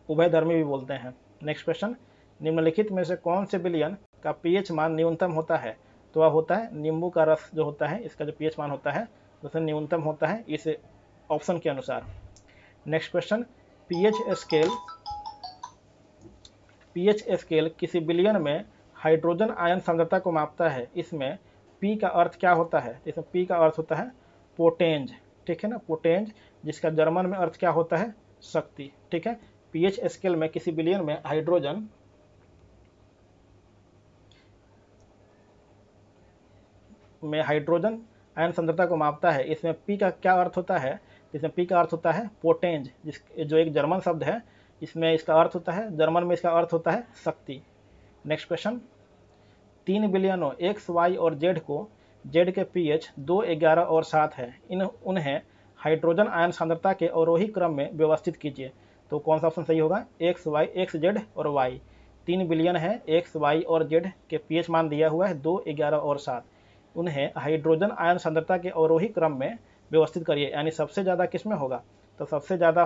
उभयधर्मी भी बोलते हैं। नेक्स्ट क्वेश्चन, निम्नलिखित में से कौन से विलयन का पीएच मान न्यूनतम होता है? तो वह होता है नींबू का रस जो होता है, इसका जो पीएच मान होता है उसमें न्यूनतम होता है इस ऑप्शन के अनुसार। नेक्स्ट क्वेश्चन, पीएच स्केल किसी विलयन में हाइड्रोजन आयन सांद्रता को मापता है। इसमें पी का अर्थ क्या होता है? इसमें पी का अर्थ होता है पोटेंज। ठीक है ना, पोटेंज, जिसका जर्मन में अर्थ क्या होता है? शक्ति। ठीक है, पीएच स्केल में किसी विलयन में हाइड्रोजन आयन सांद्रता को मापता है। इसमें पी का क्या अर्थ होता है? इसमें पी का अर्थ होता है पोटेंज, जो एक जर्मन शब्द है। इसमें इसका अर्थ होता है, जर्मन में इसका अर्थ होता है शक्ति। नेक्स्ट क्वेश्चन, 3 विलयनों x, y और z को z के pH 2, 11 और 7 है। उन्हें हाइड्रोजन आयन सांद्रता के अवरोही क्रम में व्यवस्थित कीजिए। तो कौन सा ऑप्शन सही होगा? x, z और y। 3 विलयन है, x, y और z के pH मान दिया हुआ है 2, 11 और 7। उन्हें हाइड्रोजन आयन सांद्रता के अवरोही क्रम में व्यवस्थित करिए, यानी सबसे ज़्यादा किस में होगा? तो सबसे ज़्यादा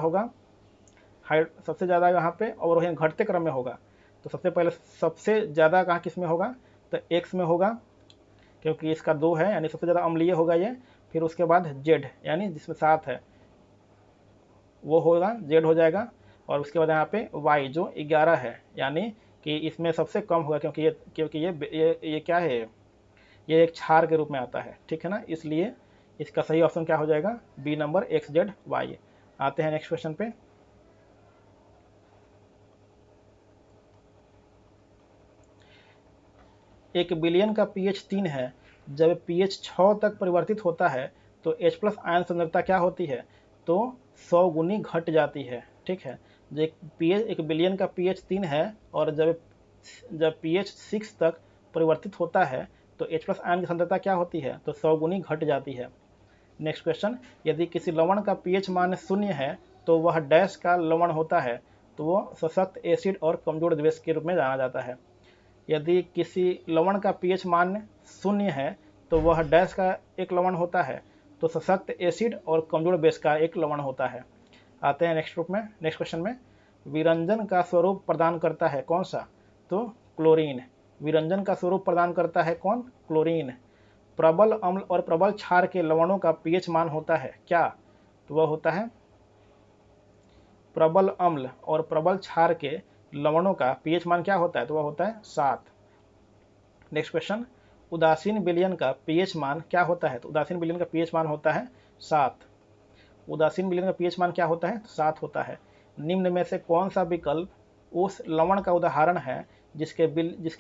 यहाँ पे अवरोही घटते क्रम में होगा। तो सबसे पहले सबसे ज़्यादा कहाँ किस में होगा? तो x में होगा, क्योंकि इसका 2 है, यानी सबसे ज़्यादा अम्लीय होगा ये। फिर उसके बाद z, यानी जिसमें 7 है वो होगा, z हो जाएगा। और उसके बाद यहाँ पे y जो 11 है, यानी कि इसमें सबसे कम होगा, क्योंकि ये क्या है? ये एक क्षार के रूप में आता है। ठीक है ना, इसलिए इसका सही ऑप्शन क्या हो जाएगा? B number, XZY। आते हैं नेक्स्ट क्वेश्चन पे। एक विलयन का pH 3 है। जब pH 6 तक परिवर्तित होता है तो H+ आयन सांद्रता क्या होती है? तो 100 गुनी घट जाती है। ठीक है, जो एक बिलियन का pH 3 है और जब pH 6 तक परिवर्तित होता है तो H+ आयन की सांद्रता क्या होती है, तो 100 गुनी घट जाती है। नेक्स्ट क्वेश्चन, यदि किसी लवण का pH मान 0 है तो वह डैश का लवण होता है, तो वो सशक्त एसिड और कमजोर बेस के रूप में जाना जाता है। यदि किसी लवण का pH मान 0 है तो वह डैश का एक लवण होता है, तो सशक्त एसिड और कमजोर बेस का एक लवण होता है। आते हैं नेक्स्ट क्वेश्चन में, विरंजन का स्वरूप प्रदान करता है कौन सा, तो क्लोरीन। विरंजन का स्वरूप प्रदान करता है कौन, क्लोरीन। प्रबल अम्ल और प्रबल क्षार के लवणों का pH मान होता है क्या, तो वह होता है प्रबल अम्ल और प्रबल क्षार के लवणों का pH मान क्या होता है, तो वह होता है 7। नेक्स्ट क्वेश्चन, उदासीन विलयन का pH मान क्या होता है, तो उदासीन विलयन का pH मान होता है 7। उदासीन विलयन का pH मान क्या होता है, 7 होता है। निम्न में से कौन सा विकल्प उस लवण का उदाहरण है जिसके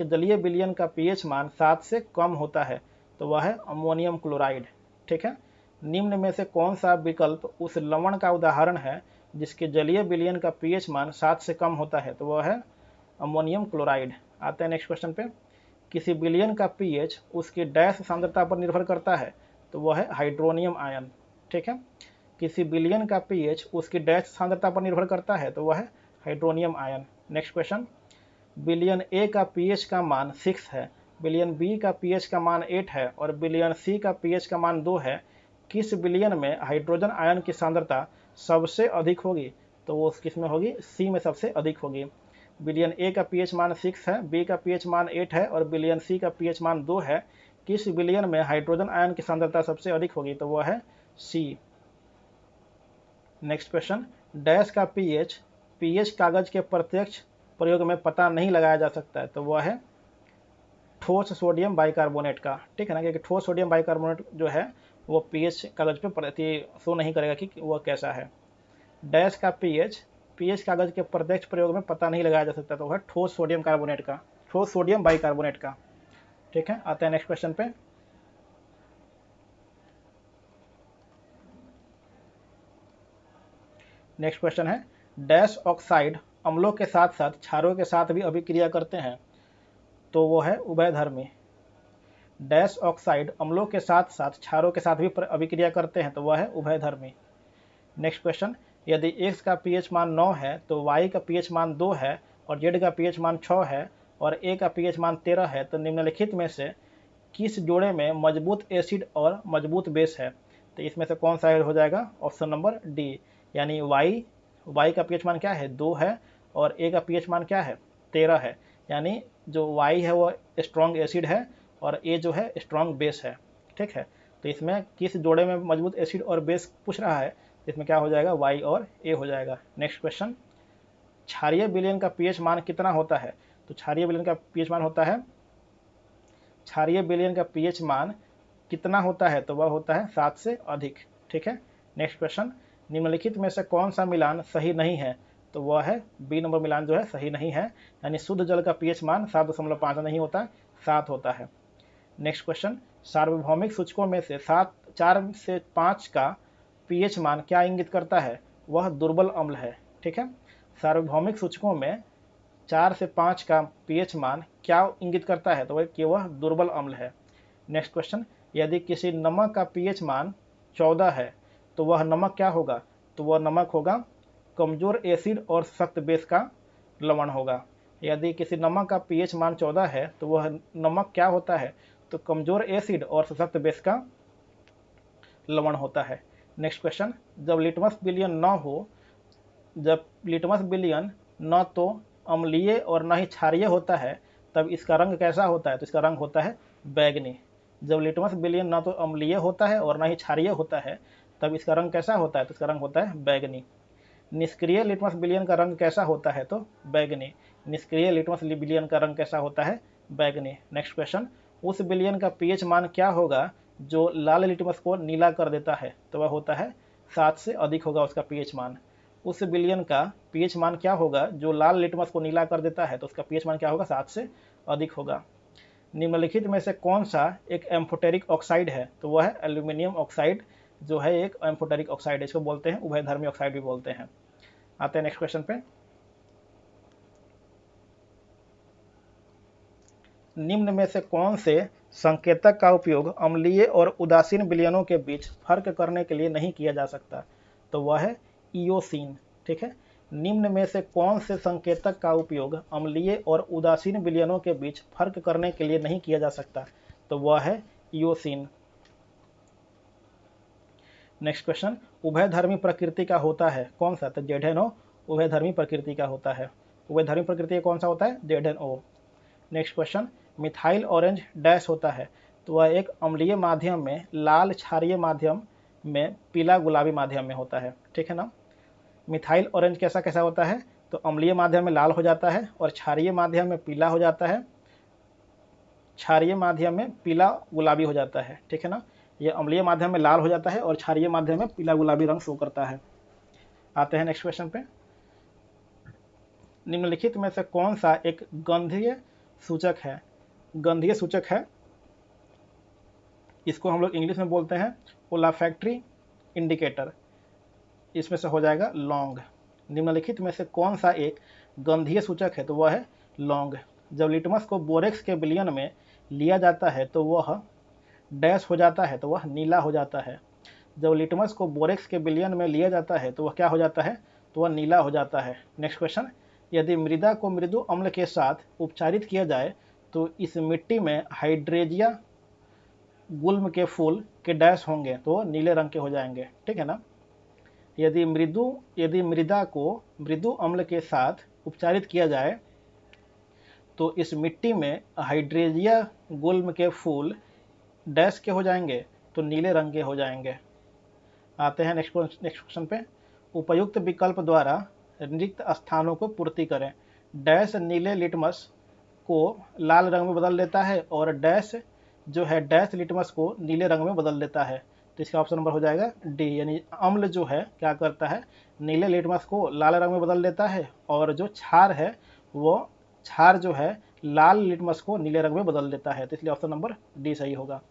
जलीय विलयन का pH मान 7 से कम होता है, तो वह है अमोनियम क्लोराइड। ठीक है, निम्न में से कौन सा विकल्प उस लवण का उदाहरण है जिसके जलीय विलयन का pH मान 7 से कम होता है, तो वह है अमोनियम क्लोराइड। आते हैं नेक्स्ट क्वेश्चन पे, किसी विलयन का pH उसकी डैश सांद्रता पर निर्भर करता है, तो वह है हाइड्रोनियम आयन। ठीक है, किसी विलयन का pH उसकी डैश सांद्रता पर निर्भर करता है, तो वह है हाइड्रोनियम आयन। नेक्स्ट क्वेश्चन, विलयन A का pH का मान 6 है, विलयन B का pH का मान 8 है और विलयन C का pH का मान 2 है। किस विलयन में हाइड्रोजन आयन की सांद्रता सबसे अधिक होगी, तो वो किस में होगी, C में सबसे अधिक होगी। विलयन A का pH मान 6 है, B का pH मान 8 है और विलयन C का pH मान 2 है। किस विलयन में हाइड्रोजन आयन की सांद्रता सबसे अधिक होगी, तो वह है C। नेक्स्ट क्वेश्चन, डैश का pH कागज के प्रत्यक्ष प्रयोग में पता नहीं लगाया जा सकता है, तो वह है ठोस सोडियम बाइकार्बोनेट का। ठीक है ना, क्योंकि ठोस सोडियम बाइकार्बोनेट जो है वो pH कागज पे शो नहीं करेगा कि वह कैसा है। डैश का pH कागज के प्रत्यक्ष प्रयोग में पता नहीं लगाया जा सकता, तो वह ठोस सोडियम कार्बोनेट का, ठोस सोडियम बाइकार्बोनेट का। ठीक है, आते हैं नेक्स्ट क्वेश्चन पे, नेक्स्ट क्वेश्चन है, डैश ऑक्साइड अम्लों के साथ साथ क्षारों के साथ भी अभिक्रिया करते हैं, तो वो है उभयधर्मी। डैश ऑक्साइड अम्लों के साथ साथ क्षारों के साथ भी अभिक्रिया करते हैं, तो वह है उभयधर्मी। नेक्स्ट क्वेश्चन, यदि x का pH मान 9 है तो y का pH मान 2 है और z का pH मान 6 है और a का pH मान 13 है, तो निम्नलिखित में से किस जोड़े में मजबूत एसिड और मजबूत बेस है, तो इसमें से कौन सा हो जाएगा, ऑप्शन नंबर डी, यानी y का pH मान क्या है, 2 है और a का pH मान क्या है, 13 है। यानी जो y है वो स्ट्रॉन्ग एसिड है और a जो है स्ट्रॉन्ग बेस है। ठीक है, तो इसमें किस जोड़े में मजबूत एसिड और बेस पूछ रहा है, इसमें क्या हो जाएगा, y और a हो जाएगा। नेक्स्ट क्वेश्चन, क्षारीय विलयन का pH मान कितना होता है, तो क्षारीय विलयन का pH मान होता है, क्षारीय विलयन का pH मान कितना होता है, तो वह होता है 7 से अधिक। ठीक है, नेक्स्ट क्वेश्चन, निम्नलिखित में से कौन सा मिलान सही नहीं है, तो वह है बी नंबर मिलान जो है सही नहीं है, यानी शुद्ध जल का pH मान 7.5 नहीं होता, 7 होता है। नेक्स्ट क्वेश्चन, सार्वभौमिक सूचकों में से 4 से 5 का pH मान क्या इंगित करता है, वह दुर्बल अम्ल है। ठीक है, सार्वभौमिक सूचकों में 4 से 5 का pH मान क्या इंगित करता है, तो वह दुर्बल अम्ल है। नेक्स्ट क्वेश्चन, यदि किसी नमक का pH मान 14 है तो वह नमक क्या होगा, तो वह नमक होगा कमजोर एसिड और सख्त बेस का लवण होगा। यदि किसी नमक का pH मान 14 है तो वह नमक क्या होता है, तो कमजोर एसिड और सशक्त बेस का लवण होता है। नेक्स्ट क्वेश्चन, जब लिटमस विलयन न तो अम्लीय और न ही क्षारीय होता है तब इसका रंग कैसा होता है, तो इसका रंग होता है बैगनी। जब लिटमस विलयन न तो अम्लीय होता है और न ही क्षारीय होता है तब इसका रंग कैसा होता है, तो इसका रंग होता है बैगनी। निष्क्रिय लिटमस विलयन का रंग कैसा होता है, तो बैगनी। निष्क्रिय लिटमस विलयन का रंग कैसा होता है, बैगनी। नेक्स्ट क्वेश्चन, उस विलयन का pH मान क्या होगा जो लाल लिटमस को नीला कर देता है, तो वह होता है 7 से अधिक होगा उसका pH मान। उस विलयन का pH मान क्या होगा जो लाल लिटमस को नीला कर देता है, तो उसका pH मान क्या होगा, 7 से अधिक होगा। निम्नलिखित में से कौन सा एक एम्फोटेरिक ऑक्साइड है, तो वह है एल्यूमिनियम ऑक्साइड जो है एक एम्फोटेरिक ऑक्साइड, इसको बोलते हैं उभयधर्मी ऑक्साइड भी बोलते हैं। आते हैं नेक्स्ट क्वेश्चन पे। निम्न में से कौन से संकेतक का उपयोग अम्लीय और उदासीन विलयनों के बीच फर्क करने के लिए नहीं किया जा सकता? तो वह है इयोसीन। ठीक है, निम्न में से कौन से संकेतक का उपयोग अम्लीय और उदासीन विलयनों के बीच फर्क करने के लिए नहीं किया जा सकता? तो वह है इयोसीन। नेक्स्ट क्वेश्चन, उभयधर्मी प्रकृति का होता है कौन सा? तो ZnO उभयधर्मी प्रकृति का होता है। उभयधर्मी प्रकृति कौन सा होता है? ZnO। Next question, methyl orange dash होता है? तो वह एक अम्लीय माध्यम में लाल क्षारीय माध्यम में पीला गुलाबी माध्यम में होता है। ठीक है ना, मिथाइल ऑरेंज कैसा कैसा होता है? तो अम्लीय माध्यम में लाल हो जाता है और क्षारीय माध्यम में पीला हो जाता है, क्षारीय माध्यम में पीला गुलाबी हो जाता है। ठीक है ना, ये अम्लीय माध्यम में लाल हो जाता है और क्षारीय माध्यम में पीला गुलाबी रंग शो करता है। आते हैं नेक्स्ट क्वेश्चन पे। निम्नलिखित में से कौन सा एक गंधीय सूचक है? गंधीय सूचक है, इसको हम लोग इंग्लिश में बोलते हैं ओलाफैक्टरी इंडिकेटर। इसमें से हो जाएगा लौंग। निम्नलिखित में से कौन सा एक गंधीय सूचक है? तो वह है लौंग। जब लिटमस को बोरेक्स के विलयन में लिया जाता है तो वह डैश हो जाता है, तो वह नीला हो जाता है। जब लिटमस को बोरेक्स के विलयन में लिया जाता है तो वह क्या हो जाता है? तो वह नीला हो जाता है। नेक्स्ट क्वेश्चन, यदि मृदा को मृदु अम्ल के साथ उपचारित किया जाए तो इस मिट्टी में हाइड्रेजिया गुल्म के फूल के डैश होंगे, तो नीले रंग के हो जाएंगे। ठीक है ना, यदि मृदा को मृदु अम्ल के साथ उपचारित किया जाए तो इस मिट्टी में हाइड्रेजिया गुल्म के फूल डैश के हो जाएंगे, तो नीले रंग के हो जाएंगे। आते हैं नेक्स्ट क्वेश्चन पे। उपयुक्त विकल्प द्वारा रिक्त स्थानों को पूर्ति करें। डैश नीले लिटमस को लाल रंग में बदल देता है और डैश जो है डैश लिटमस को नीले रंग में बदल देता है। तो इसका ऑप्शन नंबर हो जाएगा डी, यानी अम्ल जो है क्या करता है? नीले लिटमस को लाल रंग में बदल देता है और जो क्षार है वो क्षार जो है लाल लिटमस को नीले रंग में बदल देता है। तो इसलिए ऑप्शन नंबर डी सही होगा।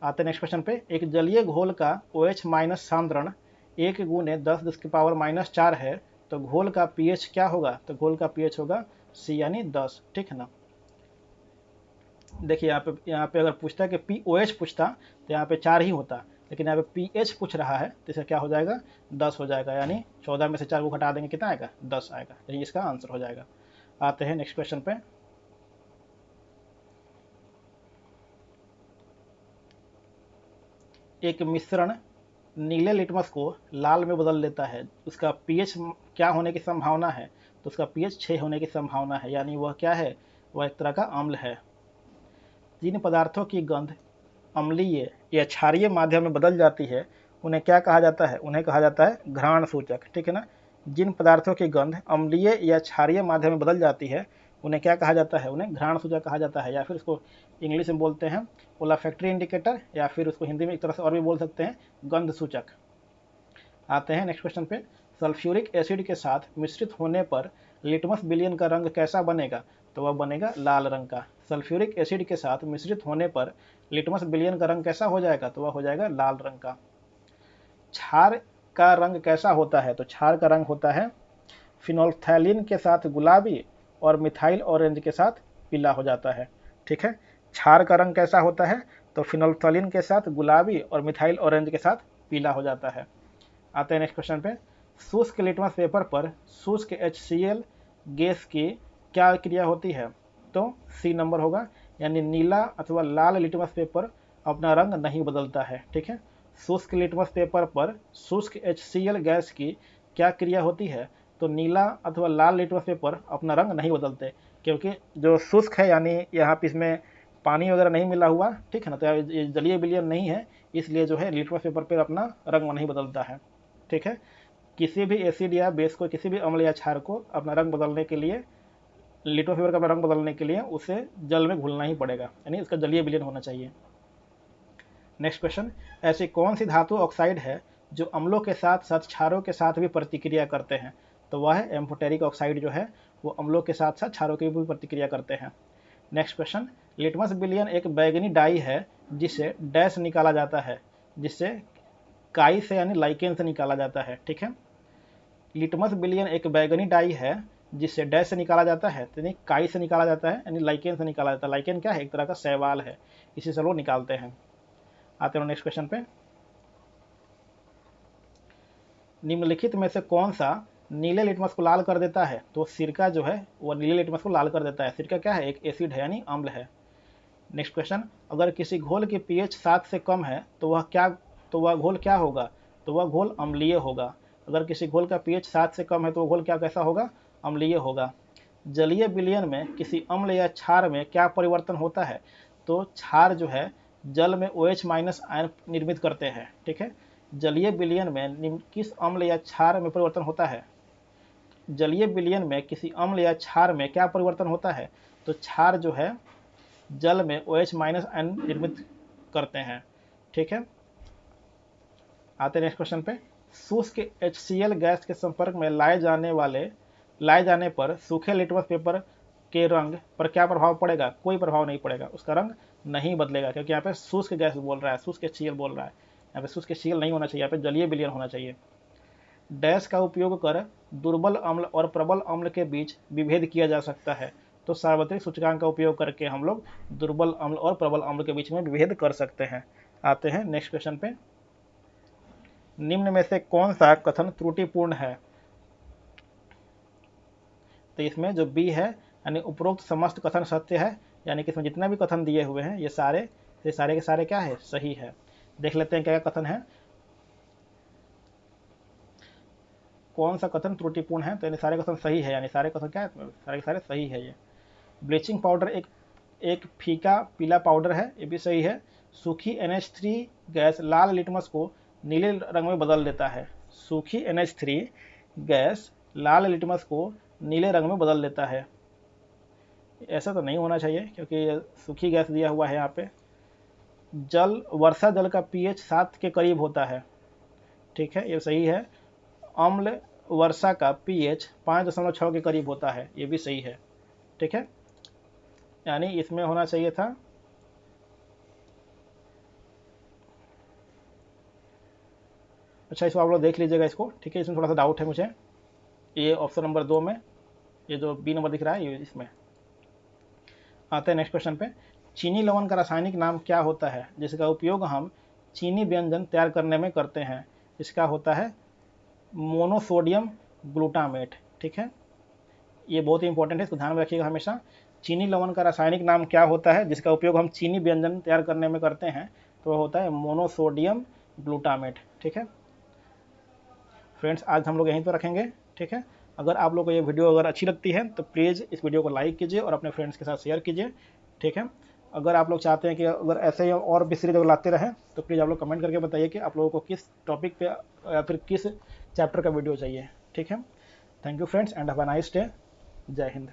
आते नेक्स्ट क्वेश्चन पे। एक जलीय घोल का OH माइनस सांद्रण 1 × 10⁻⁴ है, तो घोल का pH क्या होगा? तो घोल का pH होगा C यानी 10। ठीक है ना, देखिए यहाँ पे अगर पूछता है कि POH पूछता तो यहाँ पे 4 ही होता, लेकिन यहाँ पे pH पूछ रहा है तो इसका क्या हो जाएगा? 10 हो जाएगा, यानी 14 में से 4 को घटा देंगे कितना आएगा? 10 आएगा। यही इसका आंसर हो जाएगा। आते हैं नेक्स्ट क्वेश्चन पे। एक मिश्रण नीले लिटमस को लाल में बदल देता है, उसका pH क्या होने की संभावना है? तो उसका pH 6 होने की संभावना है, यानी वह क्या है? वह एक तरह का अम्ल है। जिन पदार्थों की गंध अम्लीय या क्षारीय माध्यम में बदल जाती है उन्हें क्या कहा जाता है? उन्हें कहा जाता है घ्राण सूचक। ठीक है ना, जिन पदार्थों की गंध अम्लीय या क्षारीय माध्यम में बदल जाती है उन्हें क्या कहा जाता है? उन्हें घ्राण सूचक कहा जाता है, या फिर इसको इंग्लिश में बोलते हैं ओलाफैक्टरी इंडिकेटर, या फिर उसको हिंदी में एक तरह से और भी बोल सकते हैं गंध सूचक। आते हैं नेक्स्ट क्वेश्चन पे। सल्फ्यूरिक एसिड के साथ मिश्रित होने पर लिटमस विलयन का रंग कैसा बनेगा? तो वह बनेगा लाल रंग का। सल्फ्यूरिक एसिड के साथ मिश्रित होने पर लिटमस विलयन का रंग कैसा हो जाएगा? तो वह हो जाएगा लाल रंग का। क्षार का रंग कैसा होता है? तो क्षार का रंग होता है फिनोल्फथैलीन के साथ गुलाबी और मिथाइल ऑरेंज के साथ पीला हो जाता है। ठीक है, क्षार का रंग कैसा होता है? तो फिनोल्फथैलीन के साथ गुलाबी और मिथाइल ऑरेंज के साथ पीला हो जाता है। आते हैं नेक्स्ट क्वेश्चन पे। शुष्क लिटमस पेपर पर शुष्क HCl गैस की क्या क्रिया होती है? तो सी नंबर होगा, यानी नीला अथवा लाल लिटमस पेपर अपना रंग नहीं बदलता है। ठीक है, शुष्क लिटमस पेपर पर शुष्क HCl गैस की क्या क्रिया होती है? तो नीला अथवा लाल लिटमस पेपर अपना रंग नहीं बदलते, क्योंकि जो शुष्क है यानी यहाँ पे इसमें पानी वगैरह नहीं मिला हुआ। ठीक है ना, तो ये जलीय विलयन नहीं है, इसलिए जो है लिटमस पेपर पर अपना रंग नहीं बदलता है। ठीक है, किसी भी एसिड या बेस को, किसी भी अम्ल या क्षार को अपना रंग बदलने के लिए, लिटमस पेपर का अपना रंग बदलने के लिए उसे जल में घुलना ही पड़ेगा, यानी उसका जलीय विलयन होना चाहिए। नेक्स्ट क्वेश्चन, ऐसी कौन सी धातु ऑक्साइड है जो अम्लों के साथ साथ क्षारों के साथ भी प्रतिक्रिया करते हैं? तो वह है एम्फोटेरिक ऑक्साइड जो है वो अम्लों के साथ साथ क्षारों की भी प्रतिक्रिया करते हैं। नेक्स्ट क्वेश्चन, लिटमस विलयन एक बैंगनी डाई है जिसे डैश निकाला जाता है, जिससे काई से यानी लाइकेन से निकाला जाता है, ठीक है। लिटमस विलियन एक बैगनी डाई है जिसे डैश से निकाला जाता है, यानी काई से निकाला जाता है, यानी लाइकेन से निकाला जाता है। लाइकेन क्या है? एक तरह का शैवाल है, इसी से लोग निकालते हैं। आते हैं नेक्स्ट क्वेश्चन पे। निम्नलिखित में से कौन सा नीले लिटमस को लाल कर देता है? तो सिरका जो है वो नीले लिटमस को लाल कर देता है। सिरका क्या है? एक एसिड है, यानी अम्ल है। नेक्स्ट क्वेश्चन, अगर किसी घोल की पीएच 7 से कम है तो वह घोल क्या होगा? तो वह घोल अम्लीय होगा। अगर किसी घोल का पीएच 7 से कम है तो वह घोल क्या कैसा होगा? अम्लीय होगा। जलीय विलयन में किसी अम्ल या क्षार में क्या परिवर्तन होता है? तो क्षार जो है जल में OH- आयन निर्मित करते हैं, ठीक है। जलीय विलयन में किस अम्ल या क्षार में परिवर्तन होता है? जलीय विलयन में किसी अम्ल या क्षार में क्या परिवर्तन होता है? तो क्षार जो है जल में OH- आयन निर्मित करते हैं, ठीक है। आते नेक्स्ट क्वेश्चन पे। शुष्क HCl गैस के संपर्क में लाए जाने पर सूखे लिटमस पेपर के रंग पर क्या प्रभाव पड़ेगा? कोई प्रभाव नहीं पड़ेगा, उसका रंग नहीं बदलेगा, क्योंकि यहाँ पे शुष्क गैस बोल रहा है, शुष्क HCl बोल रहा है। यहाँ पे शुष्क HCl नहीं होना चाहिए, यहाँ पे जलीय विलयन होना चाहिए। डैश का उपयोग कर दुर्बल अम्ल और प्रबल अम्ल के बीच विभेद किया जा सकता है। तो सार्वत्रिक सूचकांक का उपयोग करके हम लोग दुर्बल अम्ल और प्रबल अम्ल के बीच में विभेद कर सकते हैं। आते हैं नेक्स्ट क्वेश्चन पे। निम्न में से कौन सा कथन त्रुटिपूर्ण है? तो इसमें जो बी है, यानी उपरोक्त समस्त कथन सत्य है, यानी कि इसमें जितना भी कथन दिए हुए हैं ये सारे के सारे क्या है? सही है। देख लेते हैं क्या कथन है, कौन सा कथन त्रुटिपूर्ण है। तो यानी सारे कथन सही है, यानी सारे कथन क्या है? सारे के सारे सही है। ये ब्लीचिंग पाउडर एक फीका पीला पाउडर है, ये भी सही है। सूखी NH3 गैस लाल लिटमस को नीले रंग में बदल देता है। सूखी NH3 गैस लाल लिटमस को नीले रंग में बदल देता है। ऐसा तो नहीं होना चाहिए, क्योंकि सूखी गैस दिया हुआ है यहाँ पे। वर्षा जल का pH 7 के करीब होता है, ठीक है, ये सही है। अम्ल वर्षा का pH 5.6 के करीब होता है, ये भी सही है, ठीक है। यानी इसमें होना चाहिए था अच्छा, इसको आप लोग देख लीजिएगा इसको, ठीक है। इसमें थोड़ा सा डाउट है मुझे, ये ऑप्शन नंबर 2 में ये जो बी नंबर दिख रहा है ये इसमें। आते हैं नेक्स्ट क्वेश्चन पे। चीनी लवण का रासायनिक नाम क्या होता है जिसका उपयोग हम चीनी व्यंजन तैयार करने में करते हैं? इसका होता है मोनोसोडियम ग्लूटामेट, ठीक है। ये बहुत ही इंपॉर्टेंट है, इसको ध्यान में रखिएगा हमेशा। चीनी लवण का रासायनिक नाम क्या होता है जिसका उपयोग हम चीनी व्यंजन तैयार करने में करते हैं? तो वह होता है मोनोसोडियम ग्लूटामेट, ठीक है। फ्रेंड्स, आज हम लोग यहीं पर रखेंगे, ठीक है। अगर आप लोग को ये वीडियो अगर अच्छी लगती है तो प्लीज़ इस वीडियो को लाइक कीजिए और अपने फ्रेंड्स के साथ शेयर कीजिए, ठीक है। अगर आप लोग चाहते हैं कि अगर ऐसे ही और भी सीरीज लाते रहें तो प्लीज़ आप लोग कमेंट करके बताइए कि आप लोगों को किस टॉपिक पे या फिर किस चैप्टर का वीडियो चाहिए, ठीक है। Thank you friends and have a nice day. जय हिंद।